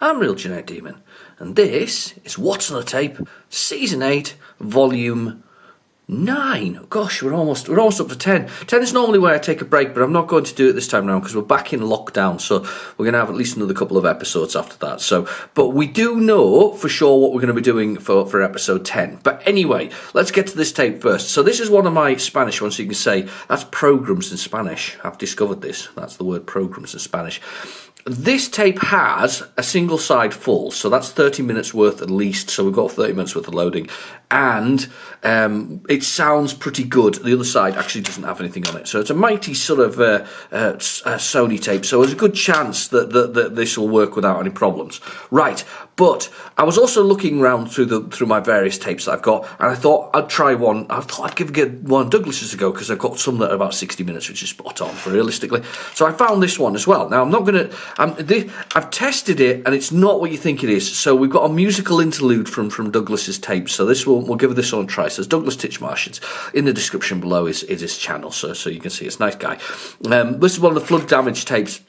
I'm Real Genetic Demon, and this is What's on the Tape, Season 8, Volume 9. Gosh, we're almost up to 10. 10 is normally where I take a break, but I'm not going to do it this time around because we're back in lockdown, so we're going to have at least another couple of episodes after that. But we do know for sure what we're going to be doing for episode 10. But anyway, let's get to this tape first. So this is one of my Spanish ones, so you can say that's programs in Spanish. I've discovered this. That's the word programs in Spanish. This tape has a single side full, so that's 30 minutes worth at least, so we've got 30 minutes worth of loading, and it sounds pretty good. The other side actually doesn't have anything on it, so it's a mighty sort of Sony tape, so there's a good chance that this will work without any problems. Right, but I was also looking around through my various tapes that I've got, and I thought I'd try one. I thought I'd give one of Douglas's a go, because I've got some that are about 60 minutes, which is spot on for realistically. So I found this one as well. Now, I'm not going to... I've tested it, and it's not what you think it is. So we've got a musical interlude from Douglas's tape. So we'll give this one a try. So it's Douglas Titchmarsh. It's in the description below is his channel, so you can see it's a nice guy. This is one of the flood damage tapes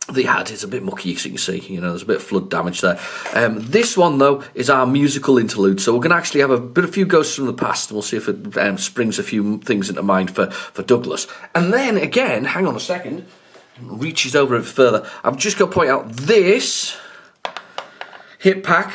that he had. It's a bit mucky, so you can see, there's a bit of flood damage there. This one, though, is our musical interlude, so we're going to actually have a few ghosts from the past, and we'll see if it springs a few things into mind for Douglas. And then, again, hang on a second, reaches over a bit further, I've just got to point out this hit pack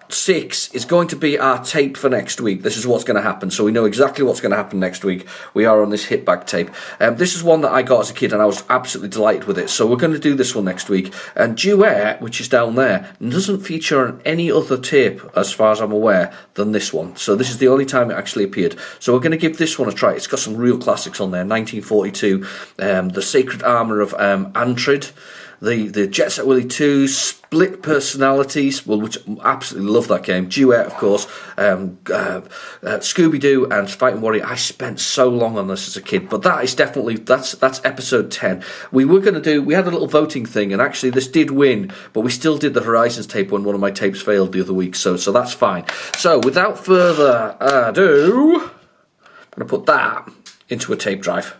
6 is going to be our tape for next week. This is what's going to happen, so we know exactly what's going to happen next week. We are on this hit back tape. This is one that I got as a kid, and I was absolutely delighted with it, so we're going to do this one next week. And Duet, which is down there, doesn't feature on any other tape, as far as I'm aware, than this one. So this is the only time it actually appeared. So we're going to give this one a try. It's got some real classics on there. 1942, The Sacred Armour of Antrid, the Jet Set Willy 2, Split Personalities, which I absolutely love that game. Duet, of course, Scooby-Doo and Fighting Warrior. I spent so long on this as a kid, but that is definitely, that's episode 10. We had a little voting thing, and actually this did win, but we still did the Horizons tape when one of my tapes failed the other week, so that's fine. So without further ado, I'm going to put that into a tape drive.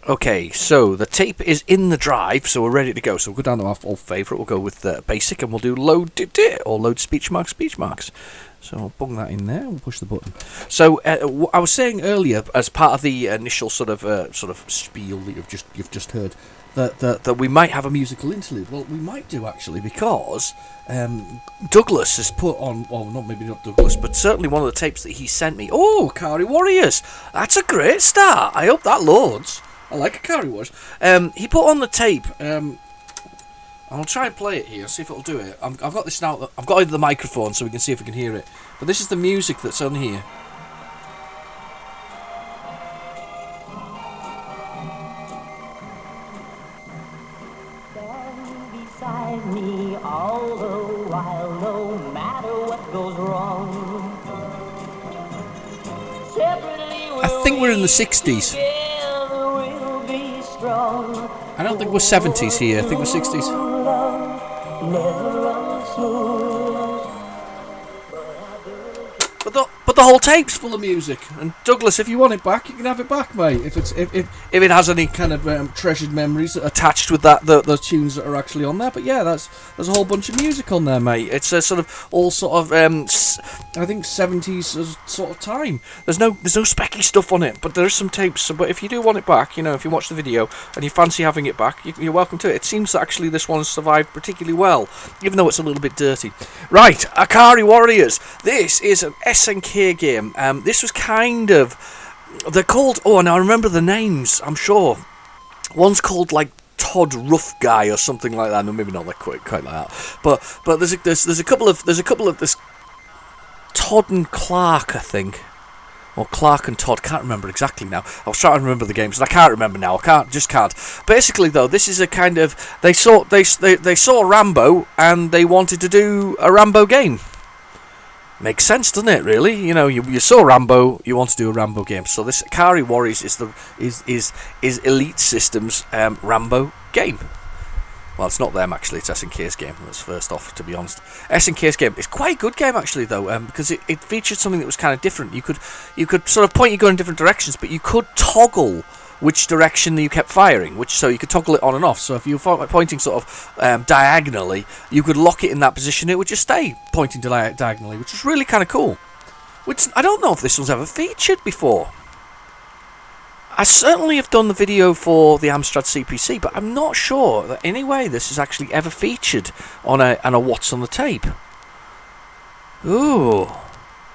Okay, so the tape is in the drive, so we're ready to go. So we'll go down to our old favourite. We'll go with basic, and we'll do load or load speech marks. So I'll bung that in there. We'll push the button. So I was saying earlier, as part of the initial sort of spiel that you've just heard, that we might have a musical interlude. Well, we might do actually, because Douglas has put on, well, maybe not Douglas, but certainly one of the tapes that he sent me. Oh, Akari Warriors! That's a great start. I hope that loads. I like Akari Warriors. He put on the tape. I'll try and play it here, see if it'll do it. I've got this now. I've got the microphone so we can see if we can hear it. But this is the music that's on here. Stand beside me all the while, no matter what goes wrong. I think we're in the 60s. I don't think we're 70s here. I think we're 60s. But the whole tape's full of music. And Douglas, if you want it back, you can have it back, mate. If it has any kind of treasured memories attached with that, those tunes that are actually on there. But yeah, there's a whole bunch of music on there, mate. It's a sort of all sort of I think 70s sort of time. There's no specky stuff on it, but there is some tapes. But if you do want it back, if you watch the video and you fancy having it back, you're welcome to it. It seems that actually this one has survived particularly well, even though it's a little bit dirty. Right, Akari Warriors. This is an SNK game. This was kind of, they're called, and I remember the names, I'm sure. One's called like Todd Rough Guy or something like that. No, maybe not like quite like that. But there's a couple of this Todd and Clark, I think. Or Clark and Todd, can't remember exactly now. I was trying to remember the games, and I can't remember now. Just can't. Basically, though, this is a kind of, they saw Rambo and they wanted to do a Rambo game. Makes sense, doesn't it? Really, you saw Rambo, you want to do a Rambo game. So this Akari Warriors is Elite Systems Rambo game. Well, it's not them, actually. It's SNK's game. That's first off, to be honest. SNK's game. It's quite a good game, actually, though, because it featured something that was kind of different. You could sort of point your gun in different directions, but you could toggle which direction you kept firing, so you could toggle it on and off. So if you were pointing sort of diagonally, you could lock it in that position. It would just stay pointing diagonally, which is really kind of cool. Which I don't know if this was ever featured before. I certainly have done the video for the Amstrad CPC, but I'm not sure that anyway this is actually ever featured on a What's on the Tape. Ooh,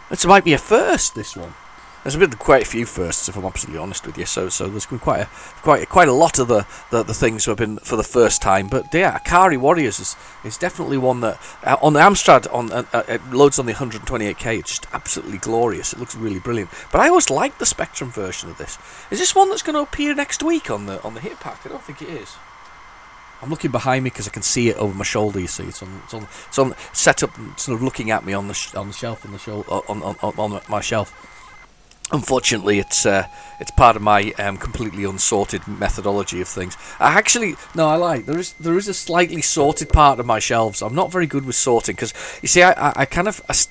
this might be a first. This one. There's been quite a few firsts, if I'm absolutely honest with you. So there's been quite a lot of the things have been for the first time. But yeah, Akari Warriors is definitely one that on the Amstrad it loads on the 128K. It's just absolutely glorious. It looks really brilliant. But I always liked the Spectrum version of this. Is this one that's going to appear next week on the hit pack? I don't think it is. I'm looking behind me because I can see it over my shoulder. You see, it's on set up, sort of looking at me on the shelf on my shelf. Unfortunately, it's part of my completely unsorted methodology of things. I like there is a slightly sorted part of my shelves. I'm not very good with sorting because you see, I kind of as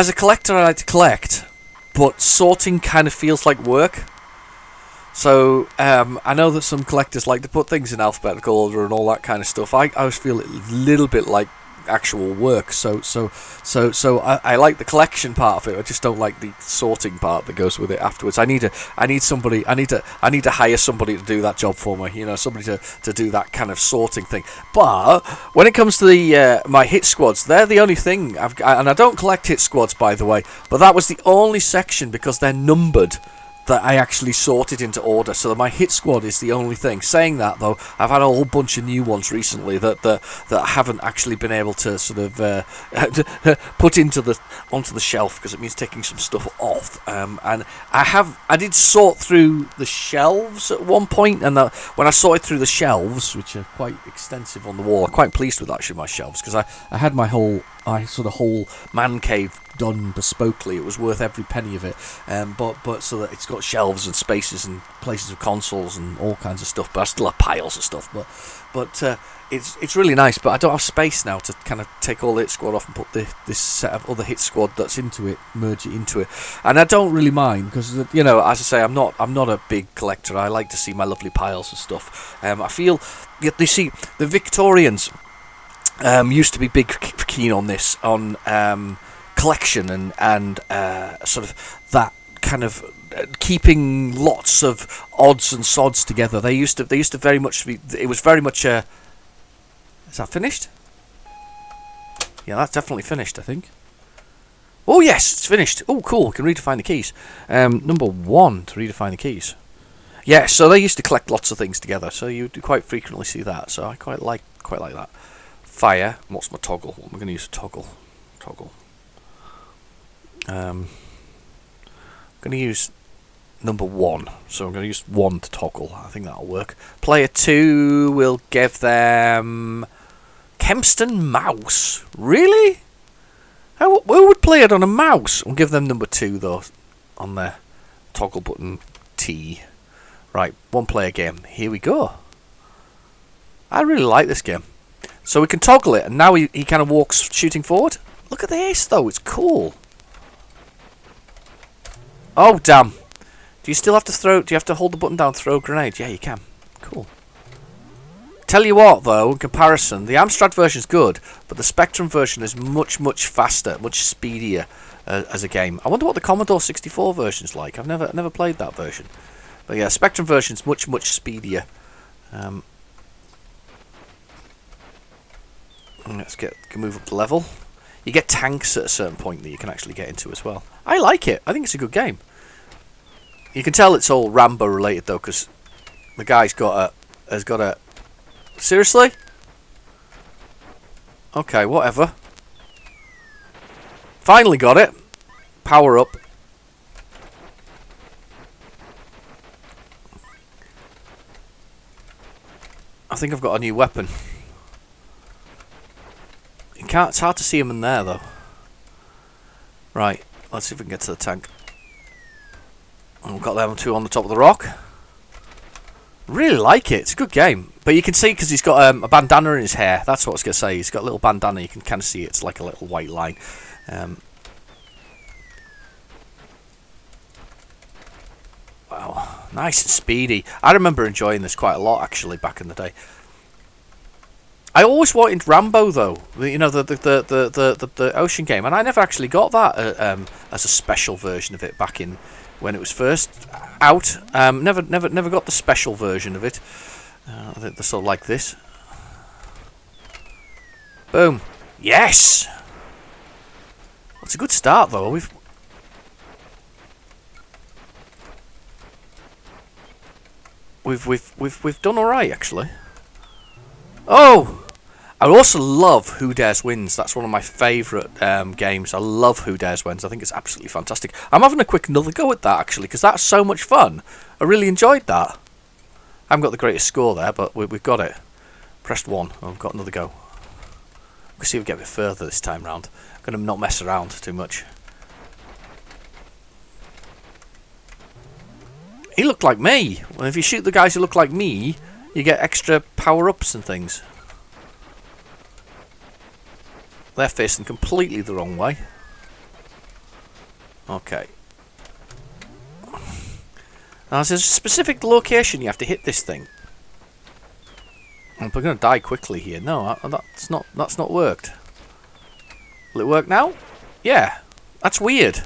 a collector I like to collect, but sorting kind of feels like work. So I know that some collectors like to put things in alphabetical order and all that kind of stuff. I always feel it a little bit like actual work. So I like the collection part of it. I just don't like the sorting part that goes with it afterwards. I need to hire somebody to do that job for me. You know, somebody to do that kind of sorting thing. But when it comes to the my hit squads, they're the only thing and I don't collect hit squads, by the way. But that was the only section because they're numbered that I actually sorted into order, so that my hit squad is the only thing. Saying that though, I've had a whole bunch of new ones recently that I haven't actually been able to sort of put onto the shelf because it means taking some stuff off. And I did sort through the shelves at one point, and when I sorted through the shelves, which are quite extensive on the wall, I'm quite pleased with actually my shelves because I had my whole man cave done bespokely. It was worth every penny of it, but so that it's got shelves and spaces and places of consoles and all kinds of stuff. But I still have piles of stuff. But it's really nice. But I don't have space now to kind of take all the hit squad off and put this set of other hit squad that's into it, merge it into it. And I don't really mind because, you know, as I say, I'm not a big collector. I like to see my lovely piles of stuff. I feel you see the Victorians used to be keen on this, on collection and sort of that kind of keeping lots of odds and sods together. They used to very much be. It was very much a. Is that finished? Yeah, that's definitely finished, I think. Oh yes, it's finished. Oh cool, we can redefine the keys. Number 1 to redefine the keys. Yeah, so they used to collect lots of things together. So you do quite frequently see that. So I quite like that. Fire. What's my toggle? What am I going to use? Toggle. I'm going to use number 1. So I'm going to use 1 to toggle. I think that'll work. Player 2 will give them Kempston mouse. Really? Who would play it on a mouse? We'll give them number 2 though on their toggle button T. Right, 1 player game. Here we go. I really like this game. So we can toggle it, and now he kind of walks shooting forward. Look at this, though. It's cool. Oh, damn. Do you still have to throw... Do you have to hold the button down, throw a grenade? Yeah, you can. Cool. Tell you what, though, in comparison, the Amstrad version is good, but the Spectrum version is much, much faster, much speedier as a game. I wonder what the Commodore 64 version is like. I've never played that version. But yeah, Spectrum version is much, much speedier. Let's move up the level. You get tanks at a certain point that you can actually get into as well. I like it. I think it's a good game. You can tell it's all Rambo related though, because the guy's has got a. Seriously? Okay, whatever. Finally got it. Power up. I think I've got a new weapon. It's hard to see him in there though. Right, let's see if we can get to the tank. And we've got them 2 on the top of the rock. Really like it. It's a good game. But you can see because he's got a bandana in his hair. That's what I was going to say. He's got a little bandana. You can kind of see it's like a little white line. Wow. Nice and speedy. I remember enjoying this quite a lot, actually, back in the day. I always wanted Rambo, though. You know, the ocean game, and I never actually got that as a special version of it back in when it was first out. Never got the special version of it. I think they're sort of like this. Boom. Yes. It's a good start, though. We've done all right, actually. Oh. I also love Who Dares Wins. That's one of my favourite games. I love Who Dares Wins. I think it's absolutely fantastic. I'm having a quick another go at that, actually, because that's so much fun. I really enjoyed that. I haven't got the greatest score there, but we've got it. Pressed 1. I've got another go. We'll see if we get a bit further this time round. I'm going to not mess around too much. He looked like me. Well, if you shoot the guys who look like me, you get extra power-ups and things. They're facing completely the wrong way. Okay. Now there's a specific location you have to hit this thing. We're going to die quickly here. No, that's not worked. Will it work now? Yeah. That's weird.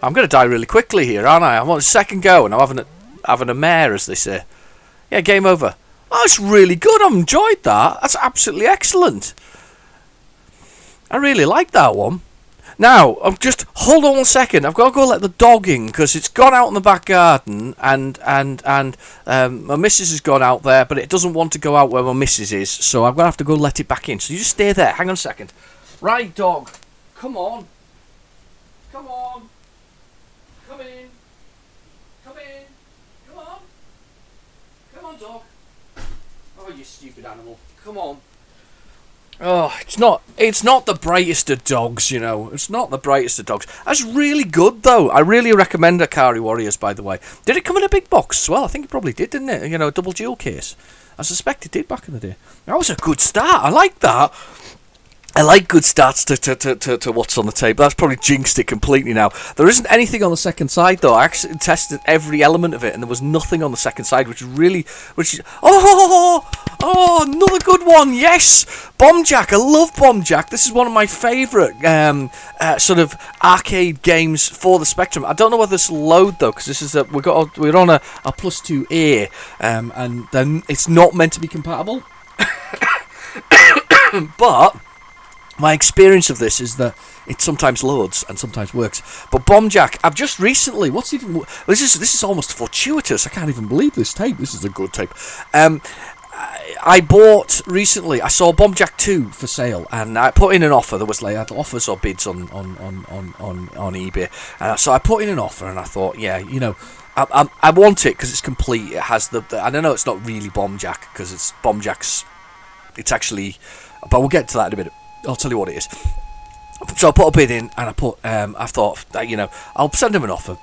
I'm going to die really quickly here, aren't I? I'm on a second go, and I'm having a mare, as they say. Yeah, game over. Oh, it's really good. I've enjoyed that. That's absolutely excellent. I really like that one. Now, hold on 1 second. I've got to go let the dog in because it's gone out in the back garden, and my missus has gone out there, but it doesn't want to go out where my missus is, so I'm gonna have to go let it back in. So you just stay there. Hang on a second. Right, dog. Come on. Come on. Come in. Come in. Come on. Come on, dog. Oh, you stupid animal. Come on. Oh, it's not the brightest of dogs, you know. It's not the brightest of dogs. That's really good, though. I really recommend Akari Warriors, by the way. Did it come in a big box as well? I think it probably did, didn't it? You know, a double jewel case. I suspect it did back in the day. That was a good start. I like that. I like good starts to what's on the table. That's probably jinxed it completely now. There isn't anything on the second side, though. I actually tested every element of it, and there was nothing on the second side, which is another good one. Yes, Bomb Jack. I love Bomb Jack. This is one of my favourite sort of arcade games for the Spectrum. I don't know whether this will load though, because this is we're on a +2A, and then it's not meant to be compatible. But my experience of this is that it sometimes loads and sometimes works. But Bomb Jack, I've just recently, this is almost fortuitous. I can't even believe this tape. This is a good tape. I bought recently. I saw Bomb Jack 2 for sale, and I put in an offer. There was like offers or bids on eBay. So I put in an offer, and I thought, yeah, you know, I want it because it's complete. It has the I don't know. It's not really Bomb Jack because it's Bomb Jack's. It's actually, but we'll get to that in a minute. I'll tell you what it is. So I put a bid in, and I thought, you know, I'll send him an offer.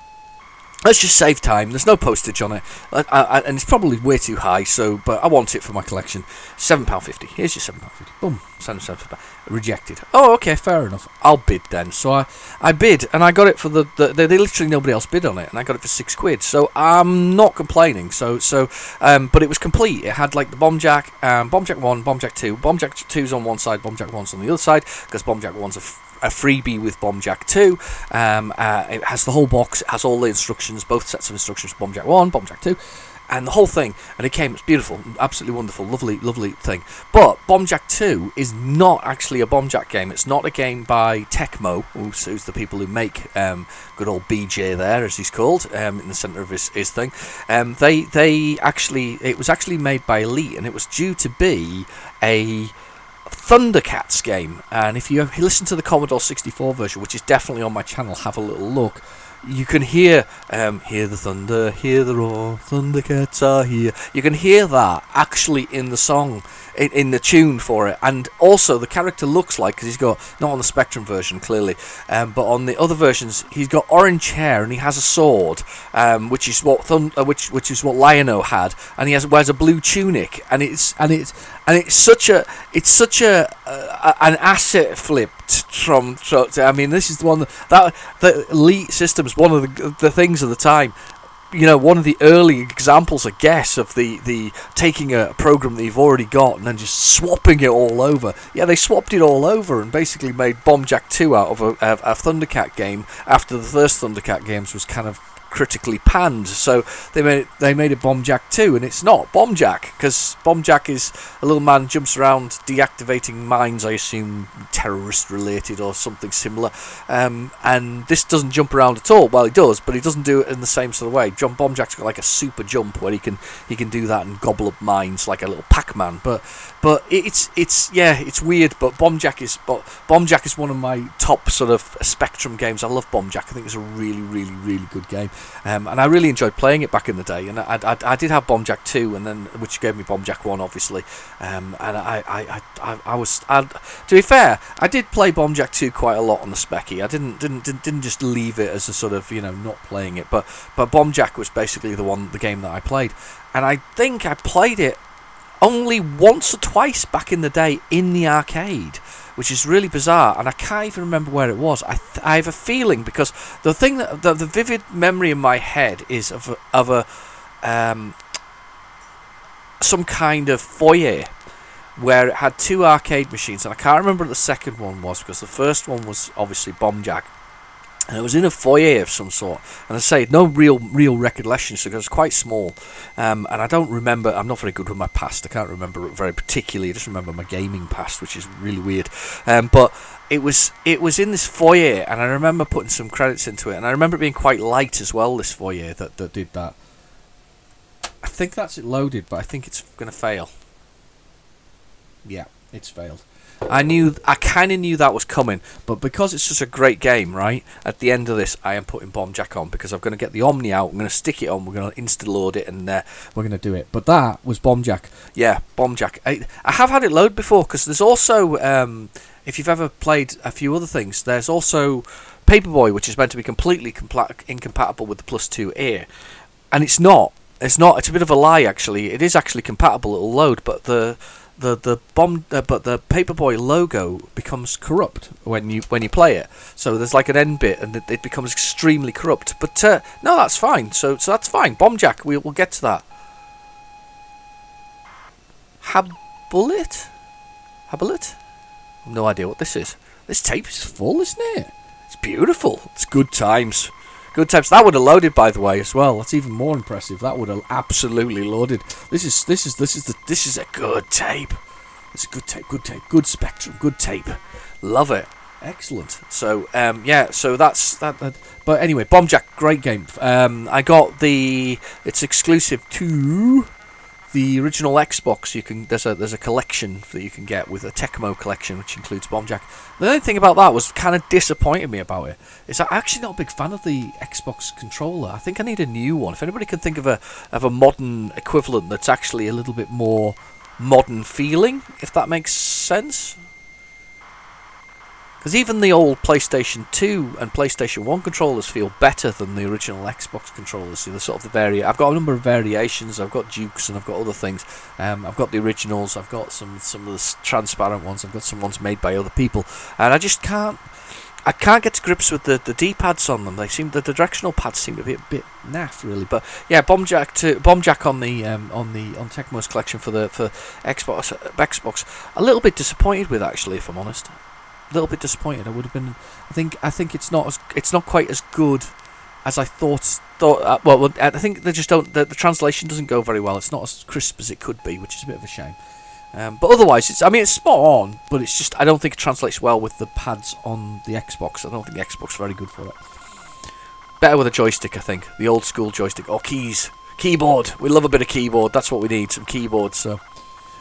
Let's just save time. There's no postage on it, and it's probably way too high. But I want it for my collection. £7.50. Here's your £7.50. Boom. Send him £7. Rejected. Oh, okay, fair enough. I'll bid then. So I bid, and I got it for they literally nobody else bid on it, and I got it for £6. So I'm not complaining. But it was complete. It had like the Bomb Jack, Bomb Jack 1, Bomb Jack 2. Bomb Jack 2's on one side, Bomb Jack 1's on the other side, because Bomb Jack 1's a freebie with Bomb Jack 2. It has the whole box. It has all the instructions, both sets of instructions for Bomb Jack 1, Bomb Jack 2, and the whole thing. And it's beautiful, absolutely wonderful, lovely thing. But Bomb Jack 2 is not actually a Bomb Jack game. It's not a game by Tecmo, who's the people who make good old BJ there, as he's called, in the centre of his thing. It was actually made by Elite, and it was due to be a Thundercats game. And if you listen to the Commodore 64 version, which is definitely on my channel, have a little look. you can hear the thunder, hear the roar, thundercats are here. You can hear that actually in the song, in the tune for it. And also the character looks like, because he's got, not on the Spectrum version clearly, but on the other versions he's got orange hair and he has a sword, which is what which is what Lion-O had, and he wears a blue tunic, and it's such an asset flipped from. I mean, this is the one that the Elite Systems, one of the things of the time. You know, one of the early examples, I guess, of the taking a program that you've already got and then just swapping it all over. Yeah, they swapped it all over and basically made Bombjack 2 out of a Thundercat game after the first Thundercat games was kind of critically panned. So they made it Bombjack 2, and it's not Bombjack, because Bombjack is a little man jumps around deactivating mines, I assume terrorist related or something similar, and this doesn't jump around at all. Well, he does, but he doesn't do it in the same sort of way. Bombjack's got like a super jump where he can do that and gobble up mines like a little Pac-Man, but it's weird. But Bombjack is one of my top sort of Spectrum games. I love Bombjack. I think it's a really, really, really good game. And I really enjoyed playing it back in the day. And I did have Bombjack 2, and then which gave me Bombjack 1, obviously. And I was to be fair, I did play Bombjack 2 quite a lot on the Specky. I didn't just leave it as a sort of not playing it. But Bombjack was basically the game that I played, and I think I played it only once or twice back in the day in the arcade, which is really bizarre, and I can't even remember where it was. I have a feeling, because the thing that the vivid memory in my head is of a some kind of foyer where it had two arcade machines, and I can't remember what the second one was, because the first one was obviously Bombjack. And it was in a foyer of some sort, and I say no real recollection, so it was quite small, and I don't remember. I'm not very good with my past. I can't remember it very particularly. I just remember my gaming past, which is really weird. But it was in this foyer, and I remember putting some credits into it, and I remember it being quite light as well. This foyer that did that. I think that's it loaded, but I think it's going to fail. Yeah, it's failed. I kind of knew that was coming, but because it's such a great game, right, at the end of this, I am putting Bombjack on, because I'm going to get the Omni out, I'm going to stick it on, we're going to insta-load it, and we're going to do it. But that was Bombjack. Yeah, Bombjack. I have had it load before, because there's also, if you've ever played a few other things, there's also Paperboy, which is meant to be completely incompatible with the Plus 2 Air, and it's not. It's a bit of a lie, actually. It is actually compatible, it'll load, but the Paperboy logo becomes corrupt when you play it. So there's like an end bit, and it becomes extremely corrupt. But no, that's fine. So that's fine. Bombjack, we'll get to that. Habullet? No idea what this is. This tape is full, isn't it? It's beautiful. It's good times. Good times. That would have loaded, by the way, as well. That's even more impressive. That would have absolutely loaded. This is a good tape. It's a good tape. Good Spectrum. Good tape. Love it. Excellent. So So that's that. But anyway, Bombjack, great game. I got it's exclusive to the original Xbox. There's a collection that you can get with a Tecmo collection, which includes Bombjack. The only thing about that was kind of disappointed me about it is I'm actually not a big fan of the Xbox controller. I think I need a new one. If anybody can think of a modern equivalent that's actually a little bit more modern feeling, if that makes sense. Because even the old PlayStation 2 and PlayStation 1 controllers feel better than the original Xbox controllers. So the sort of I've got a number of variations. I've got Dukes and I've got other things. I've got the originals. I've got some of the transparent ones. I've got some ones made by other people, and I just can't get to grips with the D-pads on them. The directional pads seem to be a bit naff, really. But yeah, Bombjack on Tecmo's collection for Xbox. A little bit disappointed with, actually, if I'm honest. A little bit disappointed. I would have been. I think it's not quite as good as I thought. Well, I think they just don't. The translation doesn't go very well. It's not as crisp as it could be, which is a bit of a shame. But otherwise, it's spot on. But it's just I don't think it translates well with the pads on the Xbox. I don't think the Xbox is very good for it. Better with a joystick, I think. The old school joystick or keyboard. We love a bit of keyboard. That's what we need. Some keyboards. So.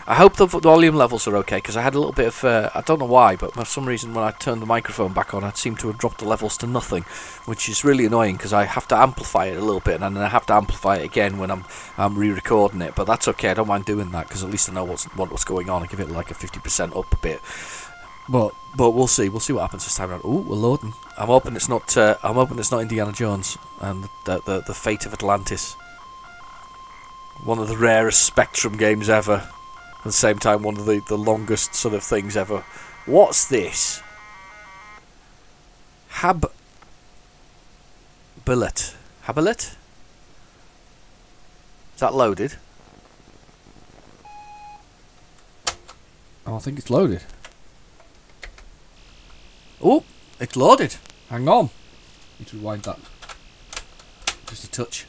I hope the volume levels are okay, because I had a little bit of, I don't know why, but for some reason when I turned the microphone back on, I seemed to have dropped the levels to nothing, which is really annoying, because I have to amplify it a little bit, and then I have to amplify it again when I'm re-recording it, but that's okay, I don't mind doing that, because at least I know what's going on. I give it like a 50% up a bit. But we'll see what happens this time around. Ooh, we're loading. I'm hoping it's not Indiana Jones and the fate of Atlantis. One of the rarest Spectrum games ever. At the same time, one of the longest sort of things ever. What's this? Billet. Habilet? Is that loaded? Oh, I think it's loaded. Oh, it's loaded. Hang on. Need to rewind that. Just a touch.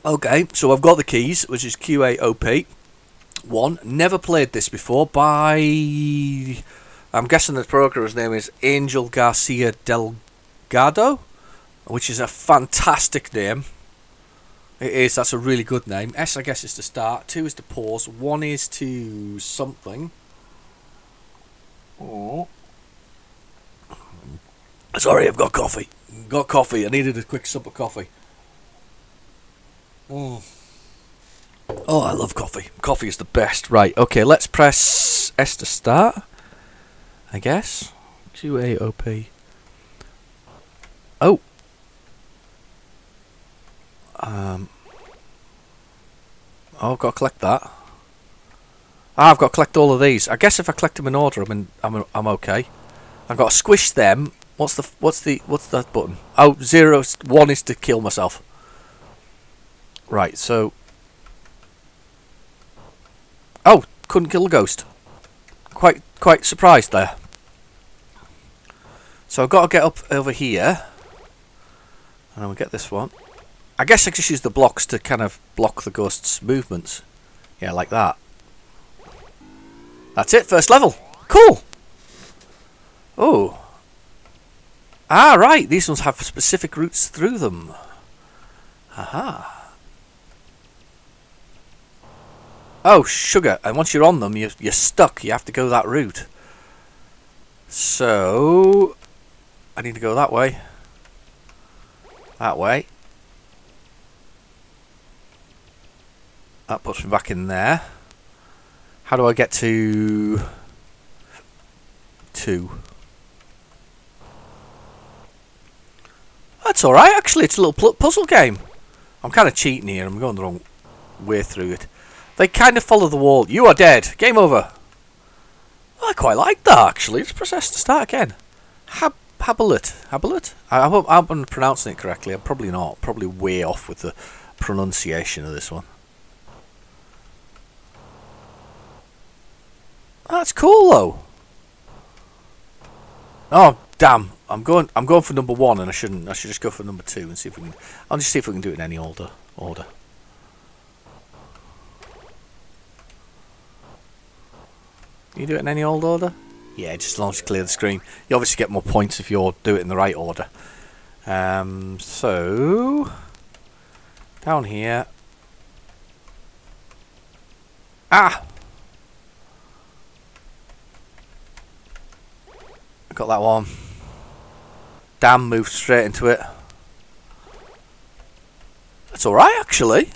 Okay, so I've got the keys, which is QAOP1. Never played this before by... I'm guessing the programmer's name is Angel Garcia Delgado, which is a fantastic name. It is, that's a really good name. S, I guess, is to start. 2 is to pause. 1 is to something. Oh. Sorry, I've got coffee. I needed a quick sup of coffee. Oh, I love coffee. Coffee is the best. Right, okay, let's press S to start, I guess. QAOP. Oh. I've got to collect that. I've got to collect all of these. I guess if I collect them in order, I'm okay. I've got to squish them. What's that button? Oh, 0, 1 is to kill myself. Right, so... Oh, couldn't kill a ghost. Quite surprised there. So I've got to get up over here. And we'll get this one. I guess I just use the blocks to kind of block the ghost's movements. Yeah, like that. That's it, first level. Cool. Oh. Ah, right, these ones have specific routes through them. Aha. Oh, sugar. And once you're on them, you're stuck. You have to go that route. So... I need to go that way. That way. That puts me back in there. How do I get to... 2? That's alright, actually. It's a little puzzle game. I'm kind of cheating here. I'm going the wrong way through it. They kind of follow the wall. You are dead. Game over. I quite like that, actually. Let's press S to start again. Habilet? I hope I'm pronouncing it correctly. I'm probably not. Probably way off with the pronunciation of this one. That's cool, though. Oh, damn. I'm going for number 1, and I shouldn't. I should just go for number 2 and see if we can... I'll just see if we can do it in any order. You do it in any old order? Yeah, just as long as you clear the screen. You obviously get more points if you do it in the right order. So... Down here... Ah! Got that one. Damn, moved straight into it. That's alright, actually.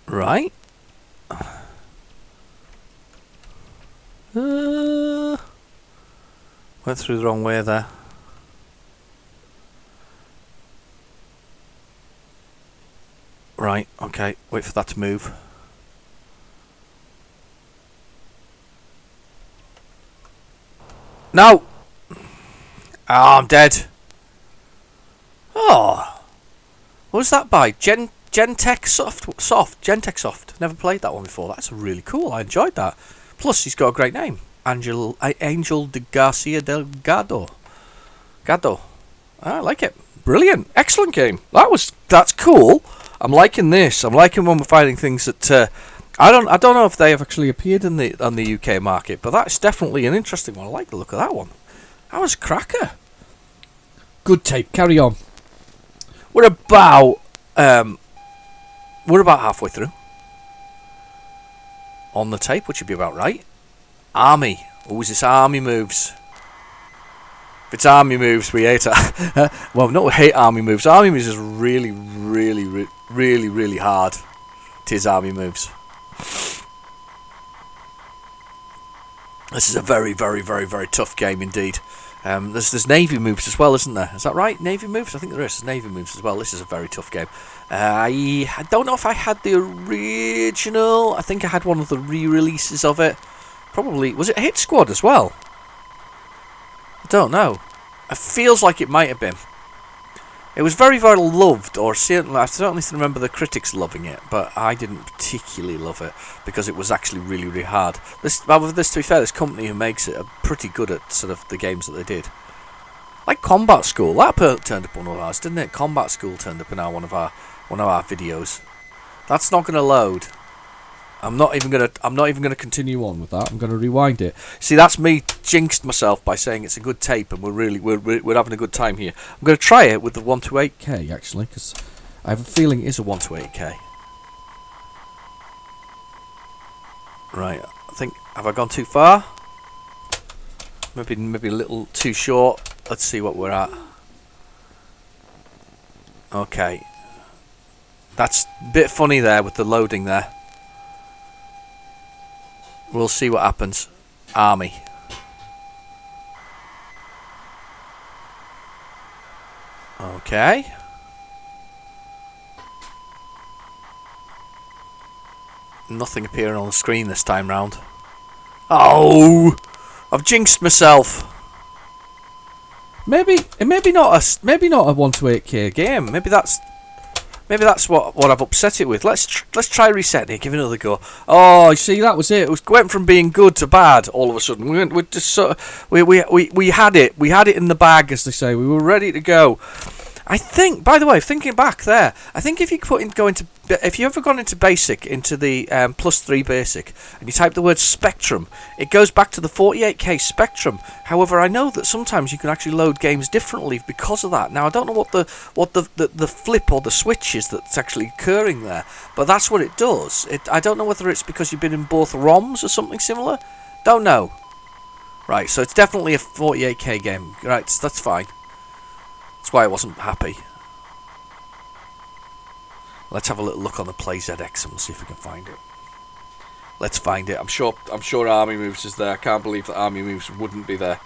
Right. Went through the wrong way there. Right, okay. Wait for that to move. No! Oh, I'm dead. Oh. What was that by? Gentech Soft. Never played that one before. That's really cool. I enjoyed that. Plus, he's got a great name. Angel de Garcia Delgado. I like it. Brilliant. Excellent game. That's cool. I'm liking this. I'm liking when we're finding things that I don't know if they have actually appeared on the UK market, but that's definitely an interesting one. I like the look of that one. That was a cracker. Good tape. Carry on. We're about halfway through on the tape, which would be about right. Army. Oh, is this army moves? If it's army moves, we hate it. Well, not we hate army moves. Army moves is really, really, really, really hard. It is army moves. This is a very, very, very, very tough game indeed. There's navy moves as well, isn't there? Is that right? Navy moves? I think there is. There's navy moves as well. This is a very tough game. I don't know if I had the original. I think I had one of the re-releases of it. Probably. Was it Hit Squad as well? I don't know. It feels like it might have been. It was very, very loved, or certainly, I certainly remember the critics loving it, but I didn't particularly love it because it was actually really, really hard. To be fair, this company who makes it are pretty good at sort of the games that they did. Like Combat School, that turned up on one of ours, didn't it? Combat School turned up in one of our videos. That's not going to load. I'm not even gonna continue on with that. I'm gonna rewind it. See, that's me jinxed myself by saying it's a good tape, and we're having a good time here. I'm gonna try it with the 128K actually, because I have a feeling it is a 128K. Right, I think, have I gone too far? Maybe a little too short. Let's see what we're at. Okay, that's a bit funny there with the loading there. We'll see what happens. Army. Okay. Nothing appearing on the screen this time round. Oh! I've jinxed myself. Maybe not a 128K game. Maybe that's what I've upset it with. Let's try resetting it. Give it another go. Oh, you see, that was it. It went from being good to bad all of a sudden. We just sort of, we had it. We had it in the bag, as they say. We were ready to go. I think, by the way, thinking back there, I think if you if you ever gone into basic, into the +3 basic, and you type the word Spectrum, it goes back to the 48K Spectrum. However, I know that sometimes you can actually load games differently because of that. Now, I don't know what the flip or the switch is that's actually occurring there, but that's what it does. I don't know whether it's because you've been in both ROMs or something similar. Don't know. Right, so it's definitely a 48K game. Right, that's fine. That's why I wasn't happy. Let's have a little look on the PlayZX and we'll see if we can find it. Let's find it. I'm sure Army Moves is there. I can't believe that Army Moves wouldn't be there.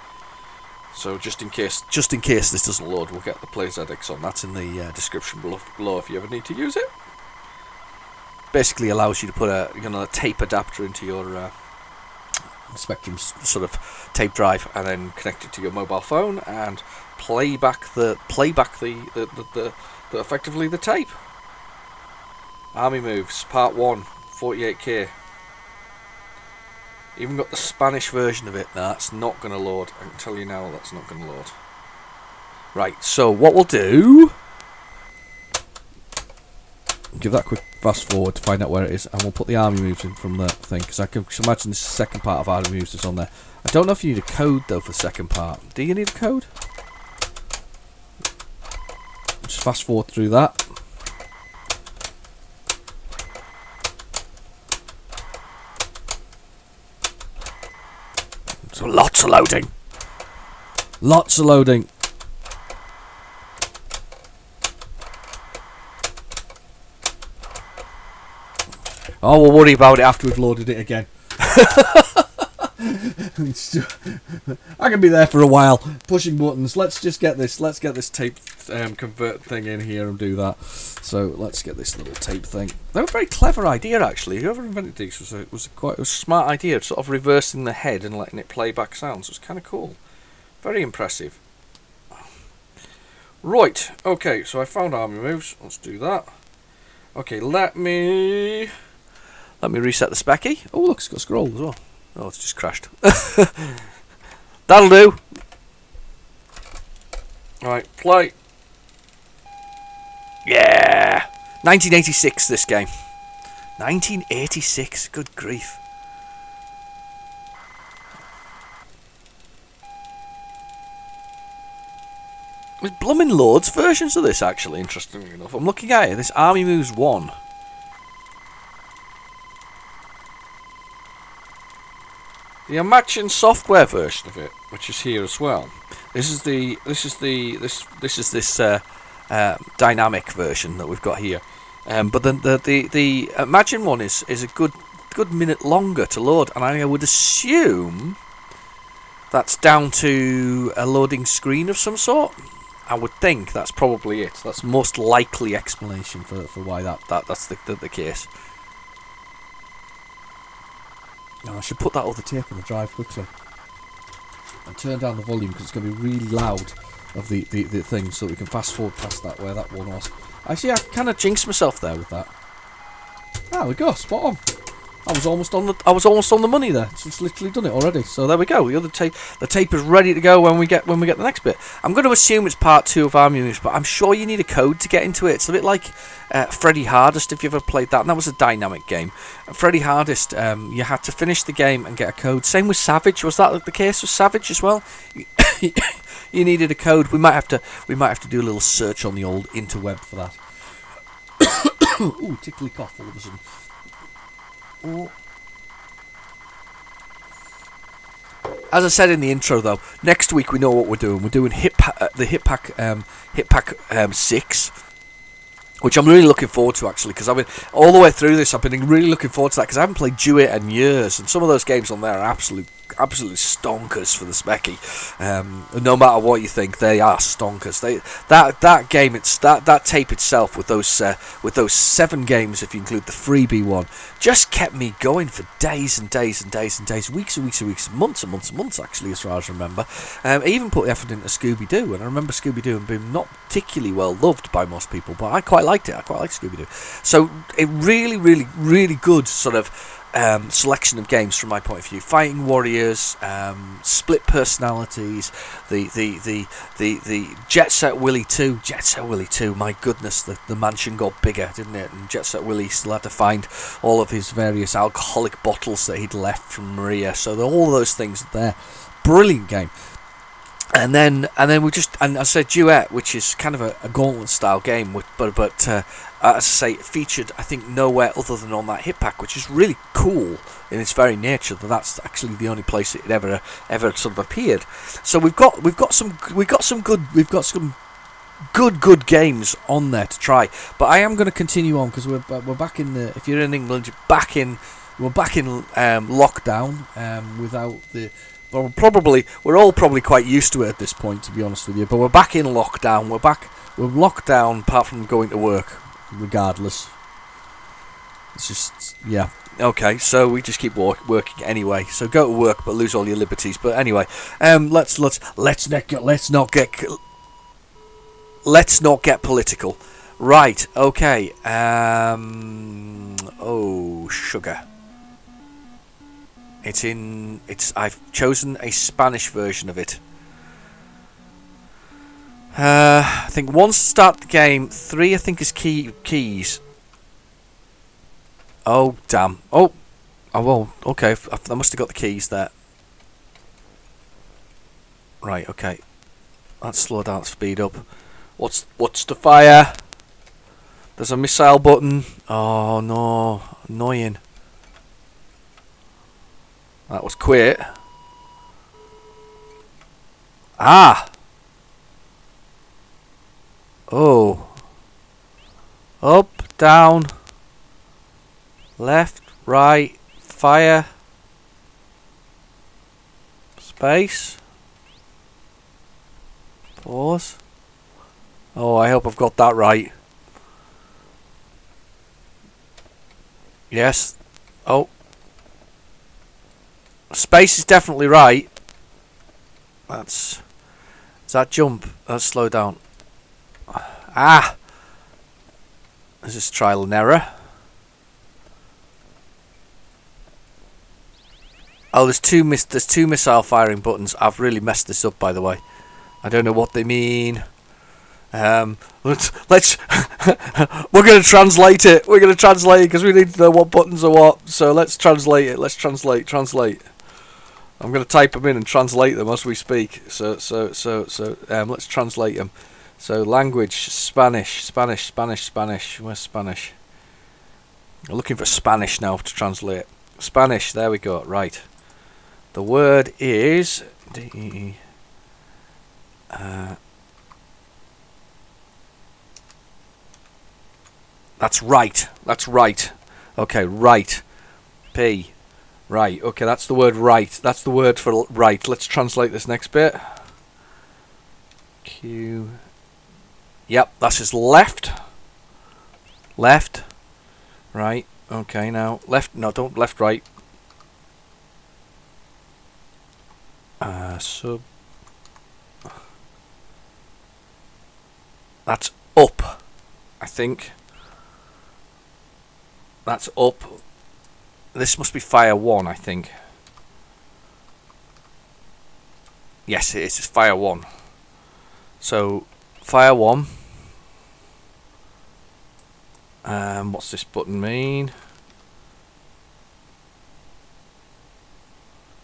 So just in case this doesn't load, we'll get the PlayZX on. That's in the description below if you ever need to use it. Basically allows you to put a tape adapter into your Spectrum sort of tape drive and then connect it to your mobile phone and play back effectively the tape. Army Moves Part 1, 48K. Even got the Spanish version of it. No, that's not going to load. I can tell you now that's not going to load. Right, so what we'll do, give that a quick fast forward to find out where it is, and we'll put the Army Moves in from the thing, because I can imagine this second part of Army Moves is on there. I don't know if you need a code though for the second part. Do you need a code? Just fast forward through that. So lots of loading. Lots of loading. Oh, we'll worry about it after we've loaded it again. I can be there for a while, pushing buttons. Let's get this tape convert thing in here and do that. So let's get this little tape thing. That was a very clever idea, actually. Whoever invented these was quite a smart idea, sort of reversing the head and letting it play back sounds. It was kind of cool, very impressive. Right, okay, so I found Army Moves. Let's do that. Okay, let me reset the specky. Oh, look, it's got a scroll as well. Oh, it's just crashed. That'll do. Right, play. Yeah! 1986, this game. 1986, good grief. There's blooming loads of versions of this, actually, interestingly enough. I'm looking at it, this Army Moves 1. The Imagine software version of it, which is here as well. This is this dynamic version that we've got here. But then the Imagine one is a good minute longer to load, and I would assume that's down to a loading screen of some sort. I would think that's probably it. That's the most likely explanation for why that's the case. Now, I should put that other tape on the drive quickly and turn down the volume because it's going to be really loud of the thing, so we can fast forward past that where that one was. Actually, I kind of jinxed myself there with that. There we go, spot on. I was almost on the money there. It's literally done it already. So there we go. The tape is ready to go when we get the next bit. I'm going to assume it's part 2 of Army Moves, but I'm sure you need a code to get into it. It's a bit like Freddy Hardest, if you ever played that. And that was a dynamic game. Freddy Hardest, you had to finish the game and get a code. Same with Savage. Was that the case with Savage as well? You needed a code. We might have to do a little search on the old interweb for that. Ooh, tickly cough all of a sudden. As I said in the intro, though, next week we know what we're doing. We're doing the Hit Pack 6, which I'm really looking forward to, actually, because I've been all the way through this. I've been really looking forward to that because I haven't played Duet in years, and some of those games on there are absolute stonkers for the specky. No matter what you think, they are stonkers. That game, that tape itself with those 7 games, if you include the freebie one, just kept me going for days and days and days and days, weeks and weeks and weeks, months and months and months, actually, as far as I remember. I even put effort into Scooby-Doo, and I remember Scooby-Doo being not particularly well loved by most people, but I quite liked it. I quite liked Scooby-Doo. So a really, really, really good sort of selection of games from my point of view. Fighting Warriors, split personalities, the Jet Set Willy 2. Jet Set Willy 2, my goodness, the mansion got bigger, didn't it? And Jet Set Willy still had to find all of his various alcoholic bottles that he'd left from Maria. So all those things there. Brilliant game. And then and I said Duet, which is kind of a gauntlet style game, but as I say, it featured, I think, nowhere other than on that Hit Pack, which is really cool in its very nature. That's actually the only place it ever sort of appeared. So we've got some good games on there to try. But I am going to continue on because we're back in the. If you're in England, we're back in lockdown without the. Well, we're all probably quite used to it at this point, to be honest with you. But we're back in lockdown. We're locked down, apart from going to work, regardless. It's just, yeah. Okay, so we just keep working anyway. So go to work, but lose all your liberties. But anyway, let's not get political. Right. Okay. Oh, sugar. I've chosen a Spanish version of it. I think 1 to start the game, 3 I think is keys. Oh damn! Oh well. Okay, I must have got the keys there. Right. Okay. Let's slow down, speed up. What's the fire? There's a missile button. Oh no! Annoying. That was quit. Ah! Oh. Up, down, left, right, fire, space, pause. Oh, I hope I've got that right. Yes. Oh. Space is definitely right. Is that jump? Let's slow down. Ah! This is trial and error. Oh, there's two missile firing buttons. I've really messed this up, by the way. I don't know what they mean. Let's we're going to translate it. We're going to translate it because we need to know what buttons are what. So let's translate it. Let's translate. I'm going to type them in and translate them as we speak. So let's translate them. So language, Spanish. Where's Spanish? I'm looking for Spanish now to translate. Spanish, there we go, right. The word is... that's right. Okay, right. P. Right, okay, that's the word right. That's the word for right. Let's translate this next bit. Q. Yep, that's his left. Left. Right, okay, now. Left, no, don't left, right. Sub. That's up, I think. That's up. This must be fire 1, I think. Yes, it is. It's fire 1. So, fire 1. What's this button mean?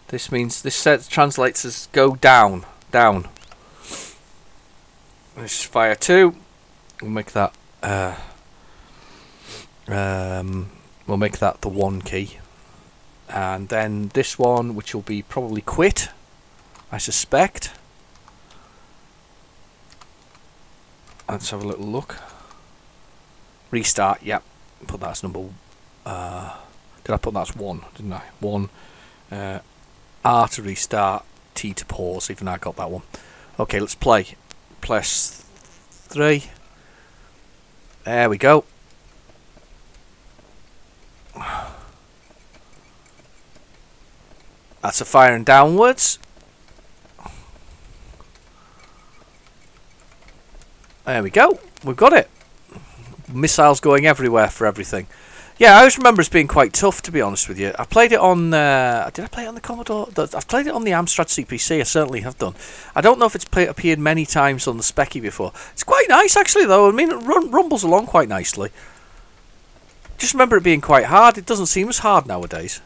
This means, this translates as go down. Down. This is fire 2. We'll make that... we'll make that the 1 key. And then this one, which will be probably quit, I suspect. Let's have a little look. Restart, yep. Put that as number... did I put that as 1, didn't I? 1. R to restart, T to pause, even though I got that one. Okay, let's play. Press 3. There we go. That's a firing downwards. There we go. We've got it. Missiles going everywhere for everything. Yeah, I always remember it's being quite tough, to be honest with you. I played it on... did I play it on the Commodore? I've played it on the Amstrad CPC. I certainly have done. I don't know if it's appeared many times on the Specky before. It's quite nice, actually, though. I mean, it rumbles along quite nicely. Just remember it being quite hard. It doesn't seem as hard nowadays,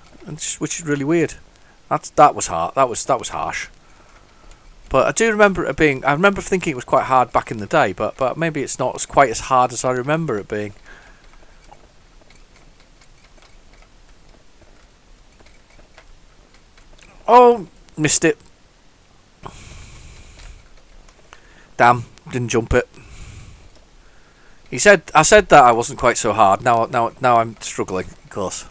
which is really weird. That was hard. That was harsh. But I do remember it being... I remember thinking it was quite hard back in the day, but maybe it's not quite as hard as I remember it being. Oh, missed it. Damn, didn't jump it. I said that I wasn't quite so hard. Now I'm struggling, of course.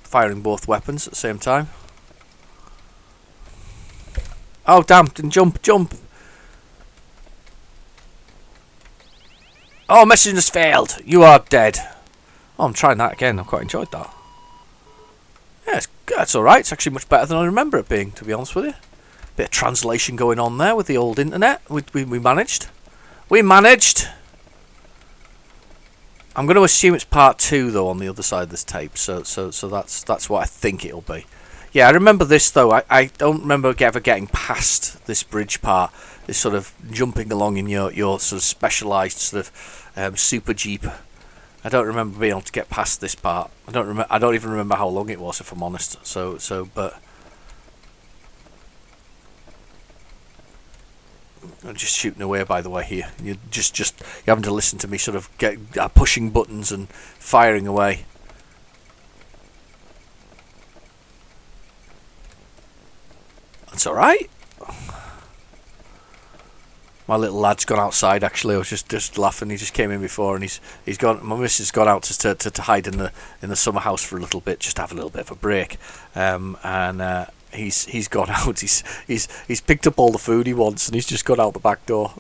Firing both weapons at the same time. Oh damn, didn't jump. Oh, mission has failed. You are dead. Oh, I'm trying that again. I quite enjoyed that. Yeah, that's alright. It's actually much better than I remember it being, to be honest with you. Bit of translation going on there with the old internet. We managed. We managed. I'm going to assume it's part 2 though on the other side of this tape. So that's what I think it'll be. Yeah, I remember this though. I don't remember ever getting past this bridge part. This sort of jumping along in your sort of specialised sort of super jeep. I don't remember being able to get past this part. I don't even remember how long it was, if I'm honest. But I'm just shooting away, by the way. Here, you're you're having to listen to me sort of get pushing buttons and firing away. That's all right. My little lad's gone outside. Actually, I was just laughing. He just came in before, and he's gone. My missus has gone out to hide in the summer house for a little bit, just to have a little bit of a break. He's gone out. He's picked up all the food he wants, and he's just gone out the back door.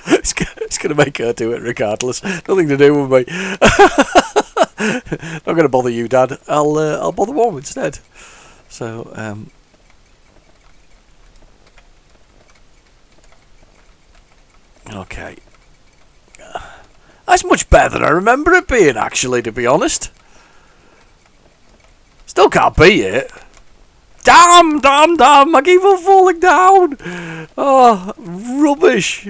It's gonna make her do it regardless. Nothing to do with me. Not gonna bother you, Dad. I'll bother Mom instead. So okay. That's much better than I remember it being, actually, to be honest. Still can't beat it. Damn, I keep on falling down. Oh, rubbish.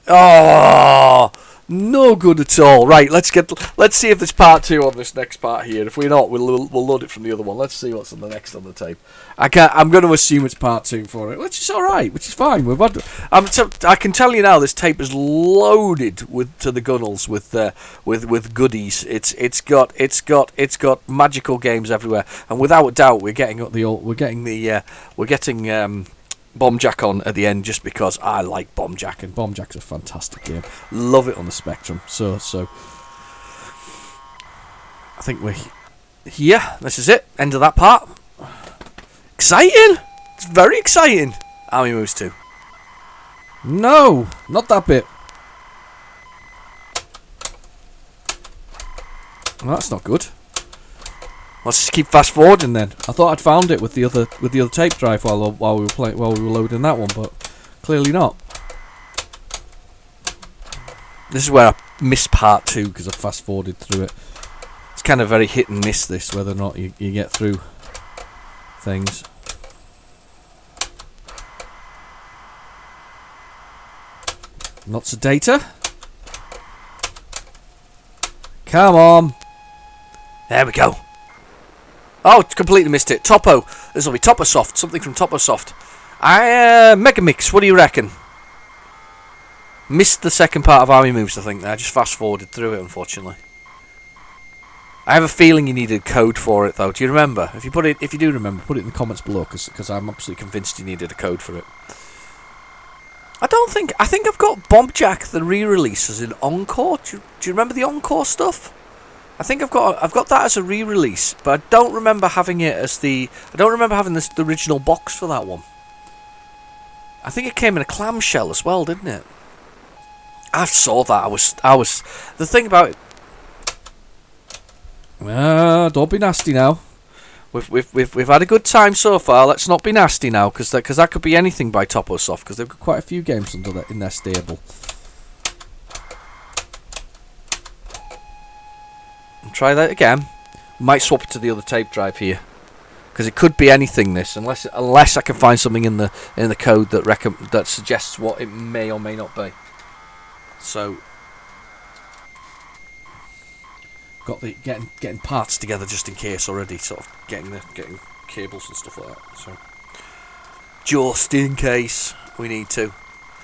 Oh, No good at all. Right, let's see if there's part 2 on this next part here. If we're not, we'll load it from the other one. Let's see what's on the next on the tape. I'm going to assume it's part 2 for it, which is all right, which is fine. I can tell you now, this tape is loaded to the gunnels with goodies. It's got magical games everywhere, and without a doubt, we're getting Bomb Jack on at the end just because I like Bomb Jack, and Bomb Jack's a fantastic game. Love it on the Spectrum. So I think we're here. This is it. End of that part. Exciting! It's very exciting. Army Moves 2. No, not that bit. Well, that's not good. Let's just keep fast forwarding then. I thought I'd found it with the other tape drive while we were loading that one, but clearly not. This is where I missed part 2 Because I fast forwarded through it. it's kind of very hit and miss this. Whether or not you get through things. Lots of data. Come on. There we go. Oh, completely missed it. Topo. This will be Toposoft. Something from Toposoft. Megamix, what do you reckon? Missed the second part of Army Moves, I think. I just fast forwarded through it, unfortunately. I have a feeling you needed code for it, though. Do you remember? If you do remember, put it in the comments below, because I'm absolutely convinced you needed a code for it. I think I've got Bomb Jack, the re-release, as an encore. Do you remember the encore stuff? I think I've got that as a re-release, but I don't remember having it as I don't remember having the original box for that one. I think it came in a clamshell as well, didn't it? I saw that. I was the thing about it. Don't be nasty now. We've had a good time so far. Let's not be nasty now, because that could be anything by Toposoft, because they've got Quite a few games in their stable. Try that again. Might swap it to the other tape drive here, because it could be anything. This, unless I can find something in the code that suggests what it may or may not be. So, Got the getting parts together just in case already. Sort of getting cables and stuff like that. So, just in case we need to.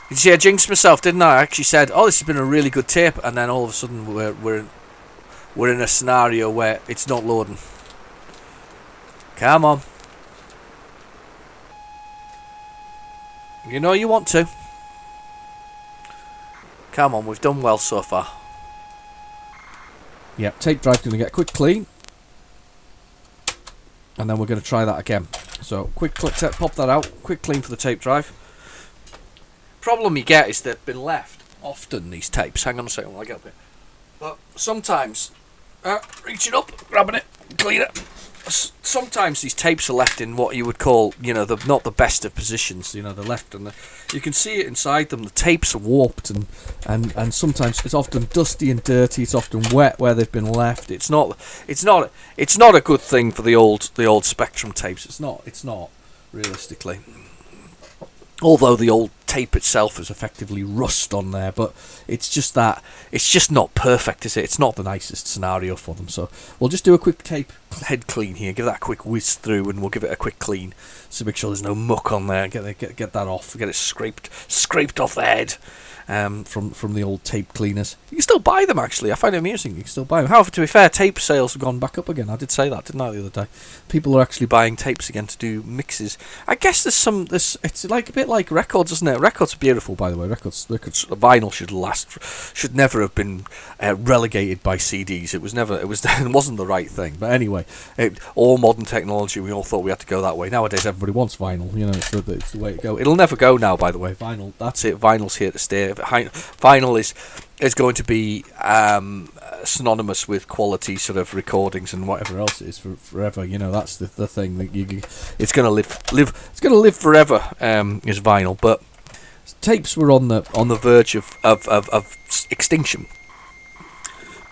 Did you see I jinxed myself, didn't I? I actually said, "Oh, this has been a really good tape," and then all of a sudden we're in a scenario where it's not loading. Come on. You know you want to. Come on, we've done well so far. Yeah, tape drive's going to get a quick clean. And then we're going to try that again. So, pop that out. Quick clean for the tape drive. Problem you get is they've been left often, these tapes. Hang on a second while I get up here. But sometimes, reaching up, grabbing it, clean it. Sometimes these tapes are left in what you would call, not the best of positions. They're left, and you can see it inside them. The tapes are warped, and sometimes it's often dusty and dirty. It's often wet where they've been left. It's not a good thing for the old Spectrum tapes. It's not realistically. Although the old tape itself is effectively rust on there, but it's just not perfect, is it? It's not the nicest scenario for them. So we'll just do a quick tape head clean here, give that a quick whiz through, and we'll give it a quick clean to make sure there's no muck on there. Get that off, get it scraped off the head. From the old tape cleaners. You can still buy them, actually. I find it amusing. You can still buy them. However, to be fair, tape sales have gone back up again. I did say that, didn't I, the other day? People are actually buying tapes again to do mixes. I guess it's like a bit like records, isn't it? Records are beautiful, by the way. Records, vinyl should never have been relegated by CDs. It wasn't the right thing. But anyway, all modern technology, we all thought we had to go that way. Nowadays, everybody wants vinyl. It's the way to go. It'll never go now, by the way. Vinyl, that's it. Vinyl's here to stay. Vinyl is going to be synonymous with quality sort of recordings and whatever else it is forever. That's the thing that it's going to live. It's going to live forever. Is vinyl, but tapes were on the verge of extinction.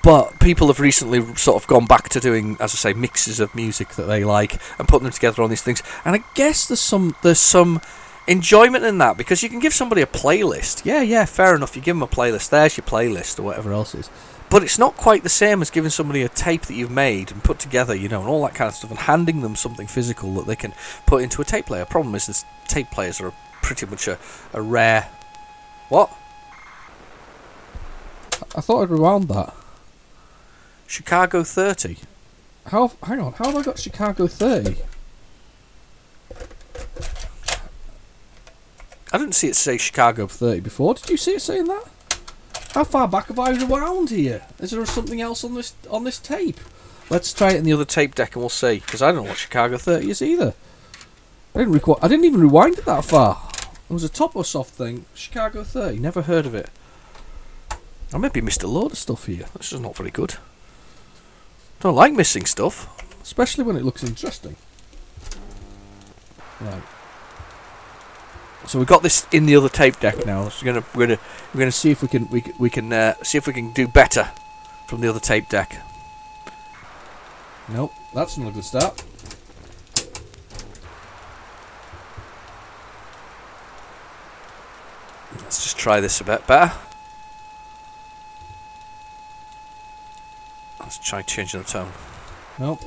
But people have recently sort of gone back to doing, as I say, mixes of music that they like and putting them together on these things. And I guess there's some enjoyment in that, because you can give somebody a playlist. Yeah, fair enough. You give them a playlist. There's your playlist or whatever else is. But it's not quite the same as giving somebody a tape that you've made and put together, and all that kind of stuff, and handing them something physical that they can put into a tape player. Problem is, this tape players are pretty much a rare... What? I thought I'd rewound that. Chicago 30. Hang on, how have I got Chicago 30? I didn't see it say Chicago 30 before. Did you see it saying that? How far back have I rewound here? Is there something else on this tape? Let's try it in the other tape deck and we'll see. Because I don't know what Chicago 30 is either. I didn't even rewind it that far. It was a Topo Soft thing. Chicago 30. Never heard of it. I maybe missed a load of stuff here. This is not very good. Don't like missing stuff. Especially when it looks interesting. Right. So we've got this in the other tape deck now. So we're gonna see if we can see if we can do better from the other tape deck. Nope, that's not a good start. Let's just try this a bit better. Let's try changing the tone. Nope.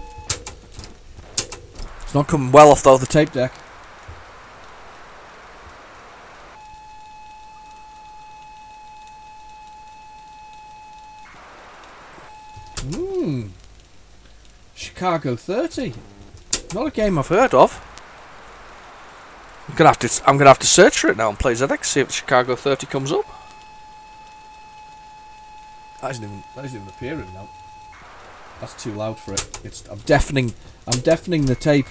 It's not coming well off the other tape deck. Chicago 30. Not a game I've heard of. I'm gonna have to search for it now on PlayZX, see if Chicago 30 comes up. That isn't even appearing now. That's too loud for it. I'm deafening the tape.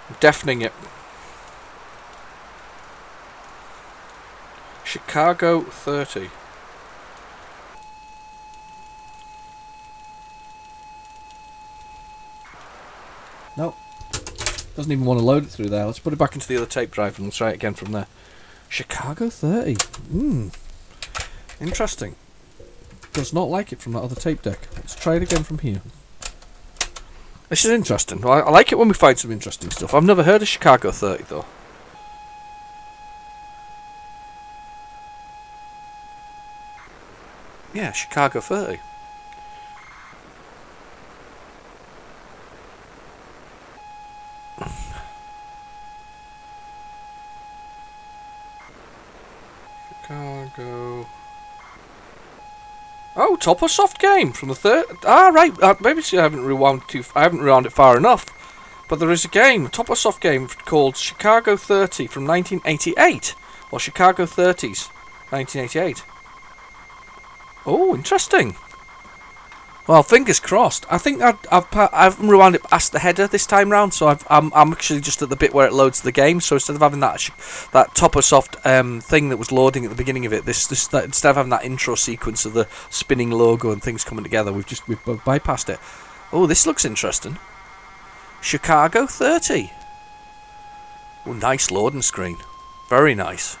I'm deafening it. Chicago 30. Nope. Doesn't even want to load it through there. Let's put it back Into the other tape drive and we'll try it again from there. Chicago 30. Interesting. Does not like it from that other tape deck. Let's try it again from here. This is interesting. I like it when we find some interesting stuff. I've never heard of Chicago 30 though. Yeah, Chicago 30. Chicago. Oh, Topo Soft game from the third. Right. Maybe I haven't rewound it far enough. But there is a game, a Topo Soft game called Chicago 30 from 1988, or Chicago 30s, 1988. Oh, interesting. Well, fingers crossed. I think I've rewound it past the header this time round, so I'm actually just at the bit where it loads the game. So instead of having that Topo Soft thing that was loading at the beginning of it, instead of having that intro sequence of the spinning logo and things coming together, we've bypassed it. Oh, this looks interesting. Chicago 30. Oh, nice loading screen. Very nice.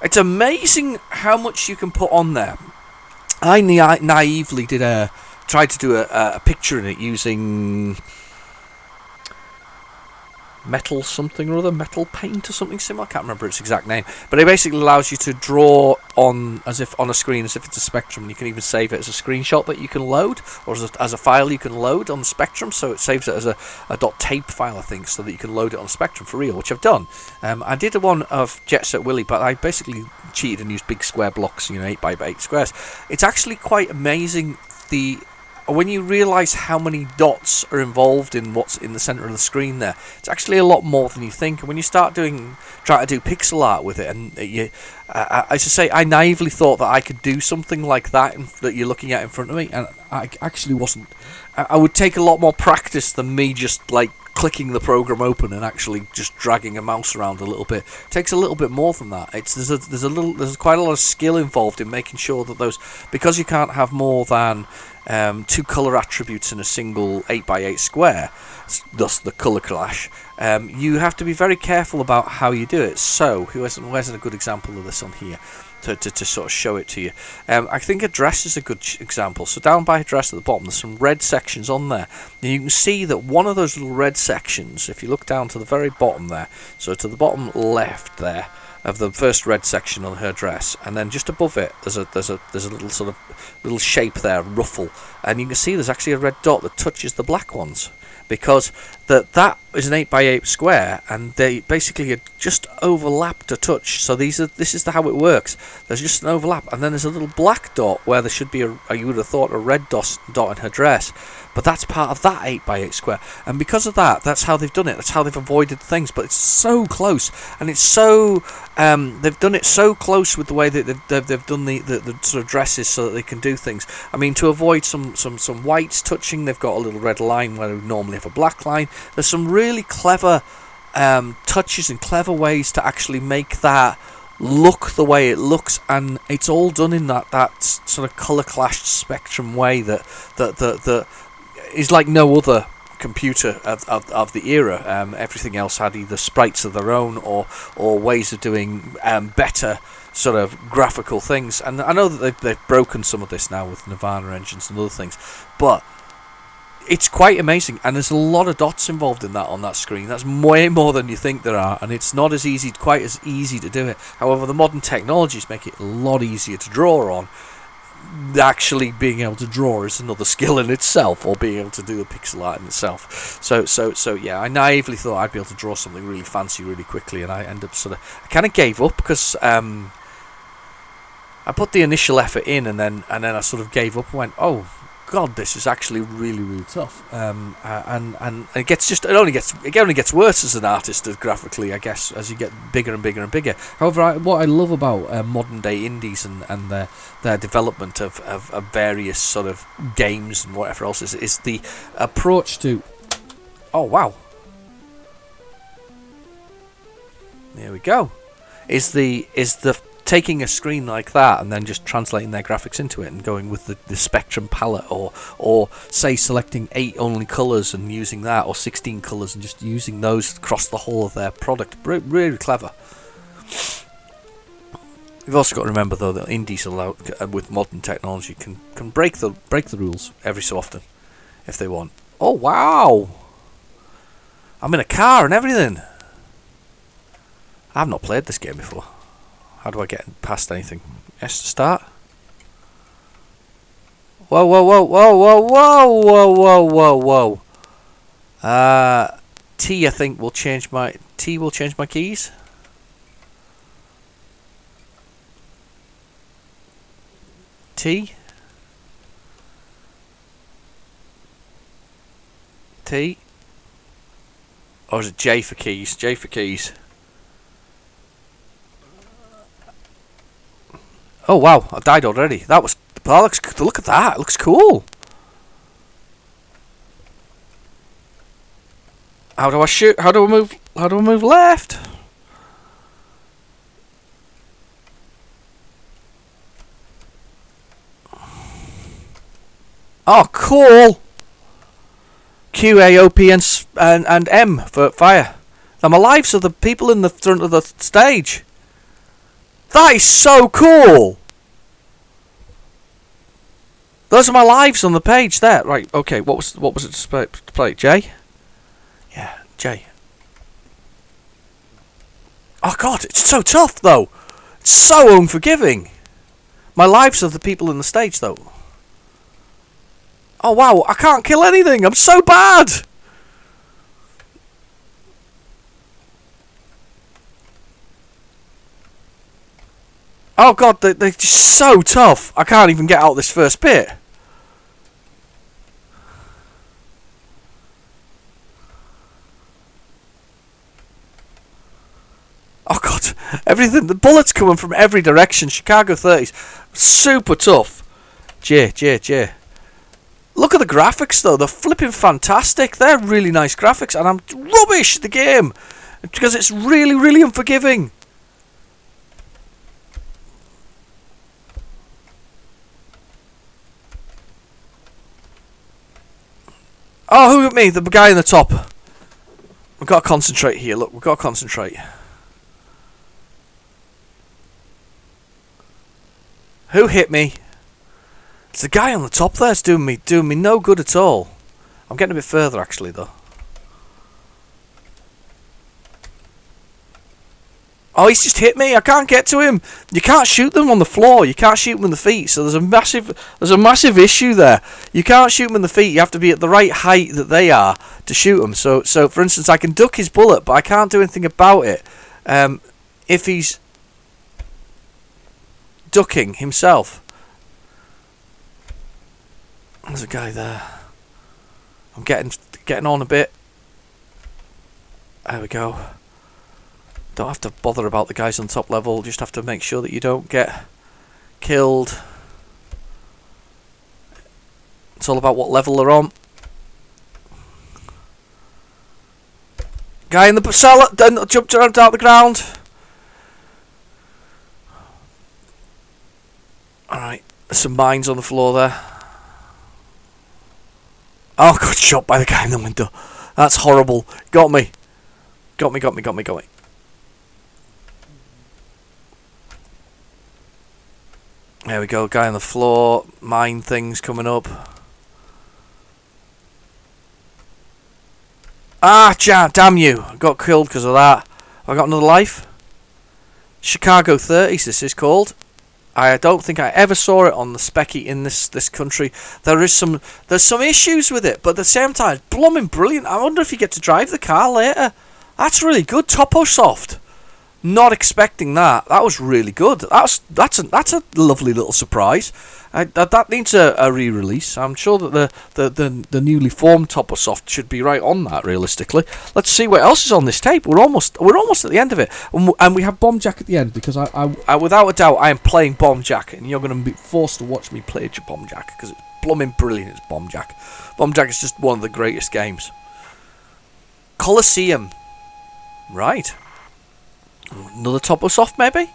It's amazing how much you can put on there. I naively tried to do a picture in it using metal something or other, metal paint or something similar. I can't remember its exact name, but it basically allows you to draw on a screen as if it's a Spectrum. You can even save it as a screenshot that you can load, or as a file you can load on the Spectrum. So it saves it as a .tape file, I think, so that you can load it on Spectrum for real, which I've done. I did one of Jet Set Willy, but I basically cheated and used big square blocks, 8x8 squares. It's actually quite amazing when you realise how many dots are involved in what's in the centre of the screen there. It's actually a lot more than you think. And when you start trying to do pixel art with it, and as I say, I naively thought that I could do something like that that you're looking at in front of me, and I actually wasn't. I would take a lot more practice than me just like clicking the program open and actually just dragging a mouse around a little bit. It takes a little bit more than that. There's quite a lot of skill involved in making sure that because you can't have more than 2 colour attributes in a single 8x8 square, thus the colour clash, you have to be very careful about how you do it. So, where's a good example of this on here? to sort of show it to you. I think address is a good example. So down by address at the bottom, there's some red sections on there. And you can see that one of those little red sections, if you look down to the very bottom there, so to the bottom left there of the first red section on her dress, and then just above it there's a little sort of little shape there, ruffle, and you can see there's actually a red dot that touches the black ones, because that is an 8x8 square, and they basically are just overlapped a touch. So this is how it works. There's just an overlap, and then there's a little black dot where there should be you would have thought a red dot in her dress, but that's part of that 8x8 square. And because of that, that's how they've done it. That's how they've avoided things. But it's so close, and it's so they've done it so close with the way that they've done the sort of dresses so that they can do things. I mean, to avoid some whites touching, they've got a little red line where we normally have a black line. There's some really clever touches and clever ways to actually make that look the way it looks, and it's all done in that sort of colour clashed spectrum way that is like no other computer of the era. Everything else had either sprites of their own or ways of doing better sort of graphical things, and I know that they've broken some of this now with Nirvana engines and other things, but it's quite amazing, and there's a lot of dots involved in that on that screen. That's way more than you think there are, and it's not quite as easy to do it. However, the modern technologies make it a lot easier to draw on. Actually being able to draw is another skill in itself, or being able to do the pixel art in itself. So yeah, I naively thought I'd be able to draw something really fancy really quickly, and I I kind of gave up because I put the initial effort in, and then I sort of gave up and went, oh God, this is actually really, really tough. And it only gets worse as an artist graphically, I guess, as you get bigger and bigger and bigger. However, what I love about modern day indies and their development of various sort of games and whatever else is the approach to. Oh wow! There we go. Is the taking a screen like that and then just translating their graphics into it and going with the spectrum palette, or say selecting 8 only colours and using that, or 16 colours and just using those across the whole of their product. Really clever. You've also got to remember though that indies with modern technology can break the rules every so often if they want. Oh wow! I'm in a car and everything. I've not played this game before. How do I get past anything? S to start. Whoa, whoa, whoa, whoa, whoa, whoa, whoa, whoa, whoa. T, I think, will change my keys. T. Or is it J for keys? J for keys. Oh wow, I died already. That looks, look at that, it looks cool. How do I shoot? How do I move left? Oh cool. Q, A, O, P, and M for fire. Now my lives are the people in the front of the stage. That is so cool! Those are my lives on the page there. Right, okay, what was it to play? J? Yeah, J. Oh god, it's so tough though! It's so unforgiving! My lives are the people in the stage though. Oh wow, I can't kill anything! I'm so bad! Oh god, they're just so tough. I can't even get out this first bit. Oh god, everything. The bullets coming from every direction. Chicago 30s, super tough. J. Look at the graphics though. They're flipping fantastic. They're really nice graphics, and I'm rubbish at the game because it's really, really unforgiving. Oh, who at me? The guy in the top. We've got to concentrate here. Look, we've got to concentrate. Who hit me? It's the guy on the top there. It's doing me no good at all. I'm getting a bit further actually though. Oh, he's just hit me. I can't get to him. You can't shoot them on the floor. You can't shoot them in the feet. So there's a massive issue there. You can't shoot them in the feet. You have to be at the right height that they are to shoot them. So for instance, I can duck his bullet, but I can't do anything about it. If he's ducking himself. There's a guy there. I'm getting on a bit. There we go. Don't have to bother about the guys on top level, just have to make sure that you don't get killed. It's all about what level they're on. Guy in the cellar jumped around out the ground. Alright, there's some mines on the floor there. Oh, got shot by the guy in the window. That's horrible. Got me. Got me. There we go, guy on the floor, mine things coming up. Ah, damn you, I got killed because of that. Have I got another life? Chicago 30s this is called. I don't think I ever saw it on the Specky in this country. There's some issues with it, but at the same time, it's blooming brilliant. I wonder if you get to drive the car later. That's really good, Toposoft. Not expecting that. That was really good. That's a lovely little surprise. That needs a re-release. I'm sure that the newly formed Toposoft should be right on that. Realistically, let's see what else is on this tape. We're almost at the end of it, and we have Bomb Jack at the end because I without a doubt I am playing Bomb Jack, and you're going to be forced to watch me play Bomb Jack because it's blooming brilliant. It's Bomb Jack. Bomb Jack is just one of the greatest games. Colosseum, right? Another Toposoft maybe?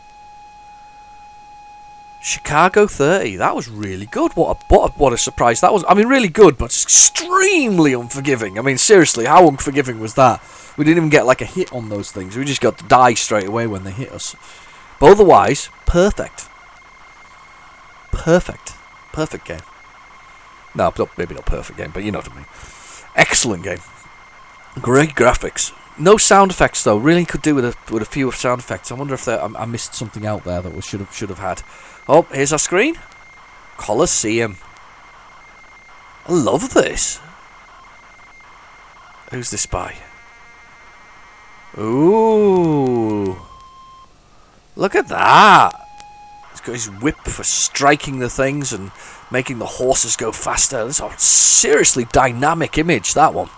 Chicago 30. That was really good. What a surprise that was. I mean, really good, but extremely unforgiving. I mean, seriously, how unforgiving was that? We didn't even get like a hit on those things. We just got to die straight away when they hit us. But otherwise, perfect. Perfect game. No, maybe not perfect game, but you know what I mean. Excellent game. Great graphics. No sound effects though. Really could do with a few sound effects. I wonder if I missed something out there that we should have had. Oh, here's our screen. Colosseum. I love this. Who's this by? Ooh. Look at that. He's got his whip for striking the things and making the horses go faster. That's a seriously dynamic image, that one.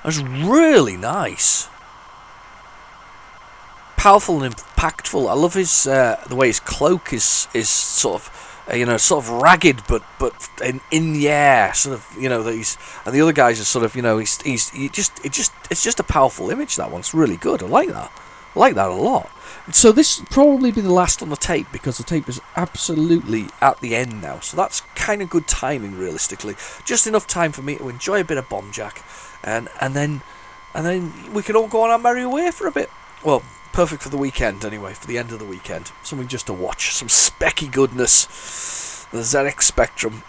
That's really nice. Powerful and impactful. I love his the way his cloak is sort of sort of ragged but in the air, sort of, that he's, and the other guys are sort of, it's just a powerful image, that one. It's really good. I like that. I like that a lot. So this will probably be the last on the tape because the tape is absolutely at the end now. So that's kind of good timing, realistically. Just enough time for me to enjoy a bit of Bomb Jack, and then we can all go on our merry way for a bit. Well, perfect for the weekend anyway, for the end of the weekend. Something just to watch, some specky goodness. The ZX Spectrum.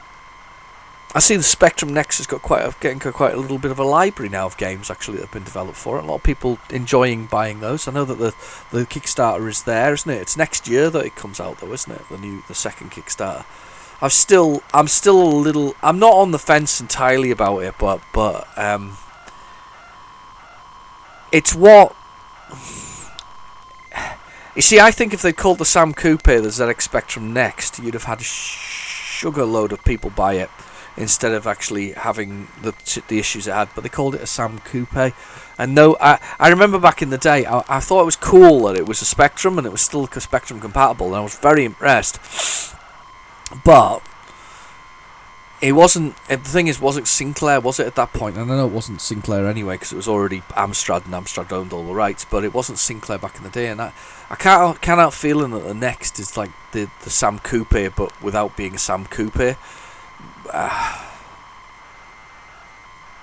I see the Spectrum Next has got getting quite a little bit of a library now of games actually that have been developed for it. A lot of people enjoying buying those. I know that the Kickstarter is there, isn't it? It's next year that it comes out though, isn't it? The second Kickstarter. I'm still a little. I'm not on the fence entirely about it, but it's what. You see, I think if they called the Sam Coupe the ZX Spectrum Next, you'd have had a sugar load of people buy it instead of actually having the issues it had. But they called it a Sam Coupe. And no, I remember back in the day, I thought it was cool that it was a Spectrum and it was still Spectrum compatible, and I was very impressed. But it wasn't. The thing is, wasn't Sinclair, was it, at that point? And I know it wasn't Sinclair anyway because it was already Amstrad, and Amstrad owned all the rights. But it wasn't Sinclair back in the day, and I can't help feeling that the Next is like the Sam Coupe, but without being a Sam Coupe.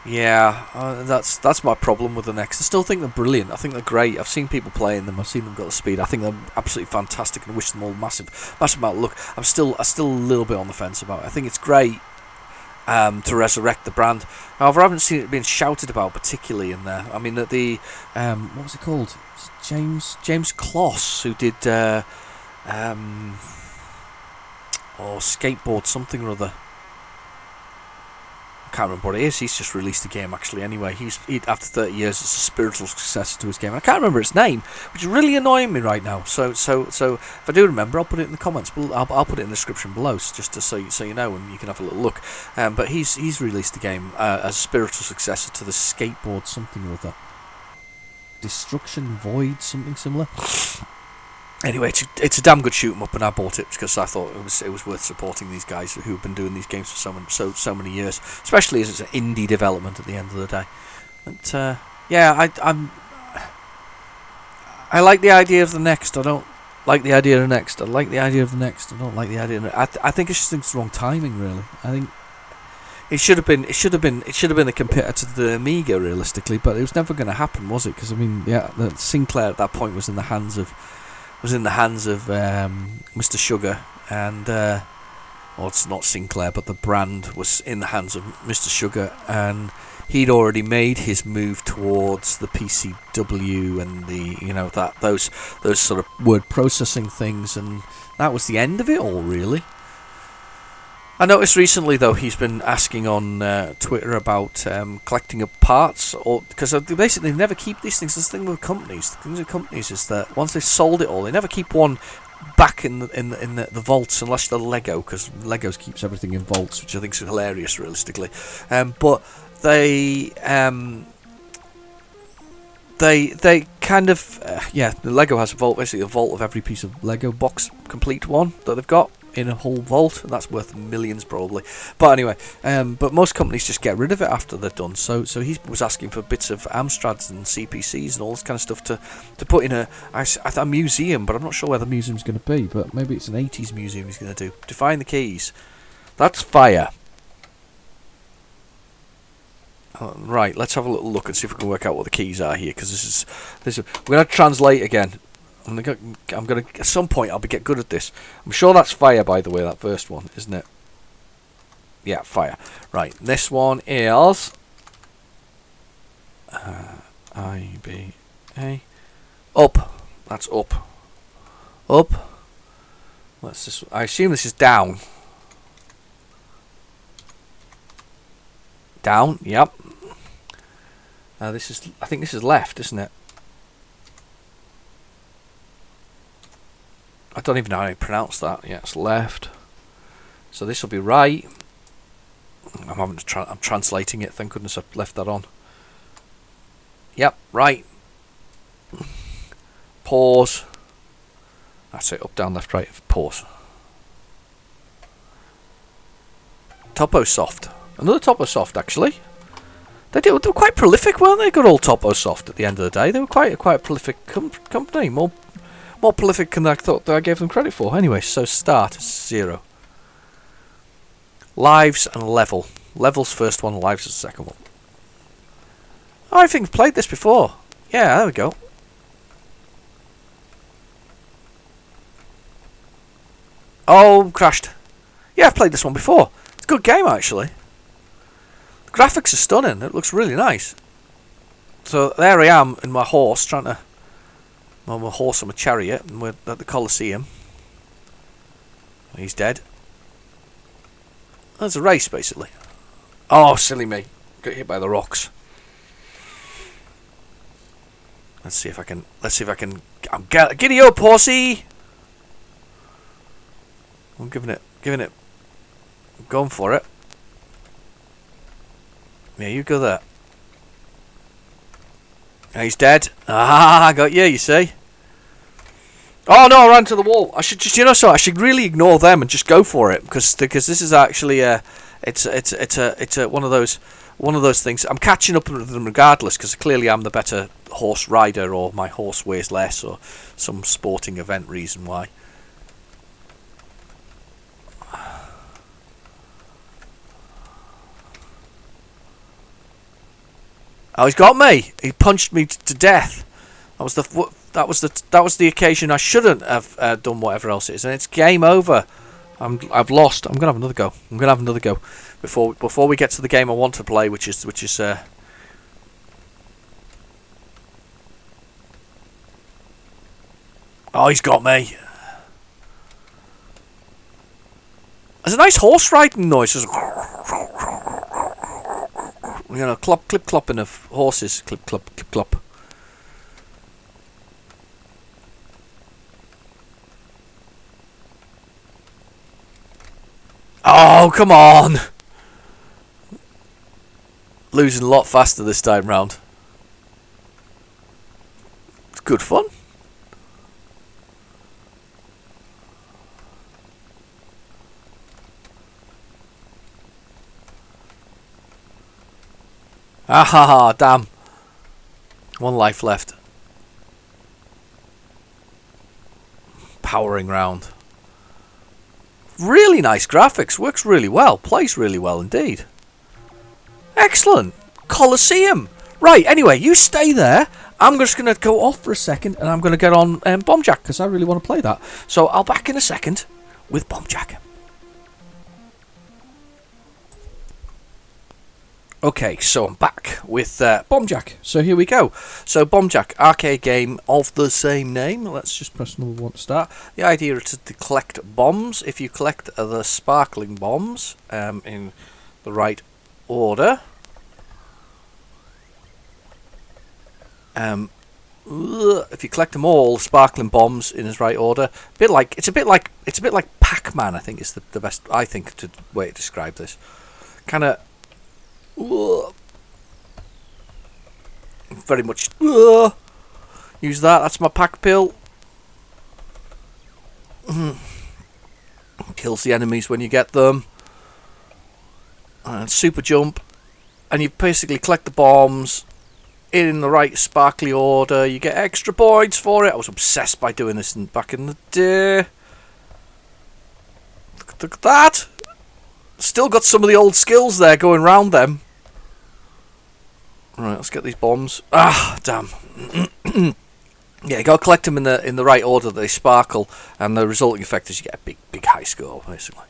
Yeah, that's my problem with the Next. I still think they're brilliant. I think they're great. I've seen people playing them. I've seen them got the speed. I think they're absolutely fantastic, and I wish them all massive amount of luck. I'm still a little bit on the fence about it. I think it's great to resurrect the brand. However, I haven't seen it being shouted about particularly in there. I mean, the what was it called? James Kloss, who did skateboard something or other. I can't remember what it is. He's just released a game actually. Anyway, he after 30 years, it's a spiritual successor to his game. I can't remember its name, which is really annoying me right now. So if I do remember, I'll put it in the comments. I'll put it in the description below, just so you know, and you can have a little look. But he's released a game as a spiritual successor to the skateboard something or other. Destruction Void, something similar. Anyway, it's a damn good shoot 'em up, and I bought it because I thought it was worth supporting these guys who've been doing these games for so many years, especially as it's an indie development at the end of the day. But yeah, I like the idea of the Next. I don't like the idea of the Next. I like the idea of the Next. I don't like the idea of the I think it's just the wrong timing, really. I think it should have been the competitor to the Amiga, realistically, but it was never going to happen, was it? Because I mean, yeah, the Sinclair at that point was in the hands of Mr. Sugar, and well, it's not Sinclair, but the brand was in the hands of Mr. Sugar, and he'd already made his move towards the PCW and those sort of word processing things, and that was the end of it all, really. I noticed recently, though, he's been asking on Twitter about collecting up parts, or because basically they never keep these things. This thing with companies, the things with companies is that once they've sold it all, they never keep one back in the vaults unless they're Lego, because Legos keeps everything in vaults, which I think is hilarious, realistically. But they kind of the Lego has a vault, basically a vault of every piece of Lego box complete one that they've got in a whole vault, and that's worth millions probably. But anyway, but most companies just get rid of it after they're done. So he was asking for bits of Amstrads and CPCs and all this kind of stuff to put in a museum, but I'm not sure where the museum's going to be. But maybe it's an 80s museum he's going to do. To find the keys. That's fire. Right, let's have a little look and see if we can work out what the keys are here, because we're going to translate again. I'm gonna at some point I'll get good at this. I'm sure that's fire, by the way, that first one, isn't it? Yeah, fire. Right, this one is IBA. Up. That's up. Up. What's this? I assume this is down. Down. Yep. I think this is left, isn't it? I don't even know how to pronounce that. Yeah, it's left. So this will be right. I'm translating it. Thank goodness I've left that on. Yep, right. Pause. That's it. Up, down, left, right. Pause. Toposoft. Another Toposoft, actually. They were quite prolific, weren't they? Good old Toposoft at the end of the day. They were quite a prolific company. More prolific than I thought that I gave them credit for. Anyway, so start 0. Lives and level. Level's first one, lives is the second one. Oh, I think I've played this before. Yeah, there we go. Oh, crashed. Yeah, I've played this one before. It's a good game, actually. The graphics are stunning. It looks really nice. So there I am in my horse, trying to... I'm a horse and a chariot, and we're at the Colosseum. He's dead. There's a race, basically. Oh, silly me. Got hit by the rocks. Let's see if I can... Giddy up, horsey! I'm giving it... I'm going for it. Yeah, you go there. He's dead. Ah, I got you see. Oh no, I ran to the wall. I should just, I should really ignore them and just go for it, because this is actually it's one of those things. I'm catching up with them regardless, because clearly I'm the better horse rider, or my horse weighs less, or some sporting event reason why. Oh, he's got me. He punched me to death. That was the occasion I shouldn't have done whatever else it is, and it's game over. I've lost. I'm gonna have another go. Before we get to the game I want to play, which is. Oh, he's got me. There's a nice horse riding noise. You know, clip clopping of horses. Clip clop, clip clop. Oh, come on! Losing a lot faster this time round. It's good fun. Ah ha ha, damn. One life left. Powering round. Really nice graphics, works really well, plays really well indeed. Excellent. Colosseum. Right, anyway, you stay there. I'm just going to go off for a second and I'm going to get on Bombjack because I really want to play that. So I'll back in a second with Bombjack. Okay, so I'm back with Bombjack. So here we go. So Bombjack, arcade game of the same name. Let's just press number 1 to start. The idea is to collect bombs. If you collect the sparkling bombs in the right order, if you collect them all, sparkling bombs in its right order, it's a bit like Pac-Man. I think is the best. I think way to describe this. Kind of. Very much use that. That's my pack pill. Kills the enemies when you get them. And super jump, and you basically collect the bombs in the right sparkly order. You get extra points for it. I was obsessed by doing this back in the day. Look at that. Still got some of the old skills there going round them. Right, let's get these bombs. Ah, damn. Yeah, you got to collect them in the right order that they sparkle, and the resulting effect is you get a big high score, basically.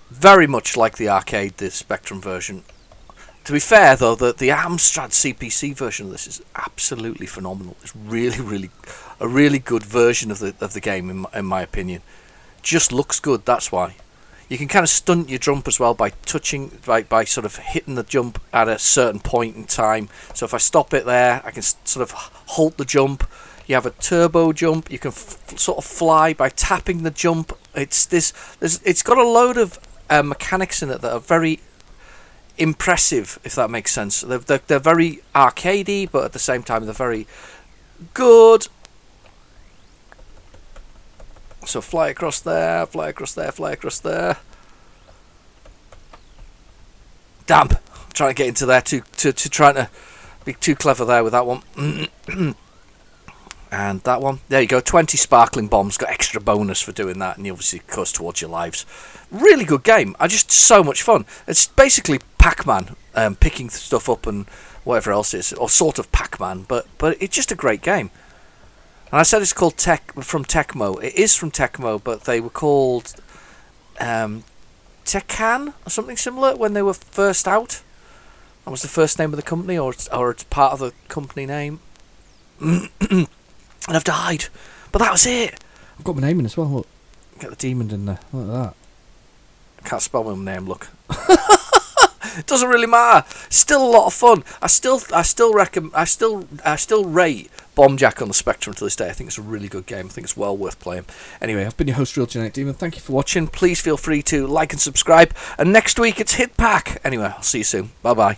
Very much like the arcade, the Spectrum version. To be fair, though, the Amstrad CPC version of this is absolutely phenomenal. It's really a really good version of the game, in my opinion. Just looks good, that's why. You can kind of stunt your jump as well by touching, by sort of hitting the jump at a certain point in time. So if I stop it there, I can sort of halt the jump. You have a turbo jump. You can sort of fly by tapping the jump. It's got a load of mechanics in it that are very impressive, if that makes sense. They're very arcadey, but at the same time they're very good. So fly across there, fly across there, fly across there. Damn! I'm trying to get into there trying to be too clever there with that one. And that one. There you go, 20 sparkling bombs. Got extra bonus for doing that, and you obviously goes towards your lives. Really good game. Just so much fun. It's basically Pac-Man, picking stuff up and whatever else it is, or sort of Pac-Man, but it's just a great game. And I said it's called from Tecmo. It is from Tecmo, but they were called Tecan or something similar when they were first out. That was the first name of the company, or it's part of the company name. And I've died, but that was it. I've got my name in as well. Look, get the demon in there. Look at that. I can't spell my name. Look. It doesn't really matter. Still a lot of fun. I still rate Bombjack on the Spectrum to this day. I think it's a really good game. I think it's well worth playing. Anyway, I've been your host, Real Genetic Demon. Thank you for watching. Please feel free to like and subscribe. And next week it's Hit Pack. Anyway, I'll see you soon. Bye bye.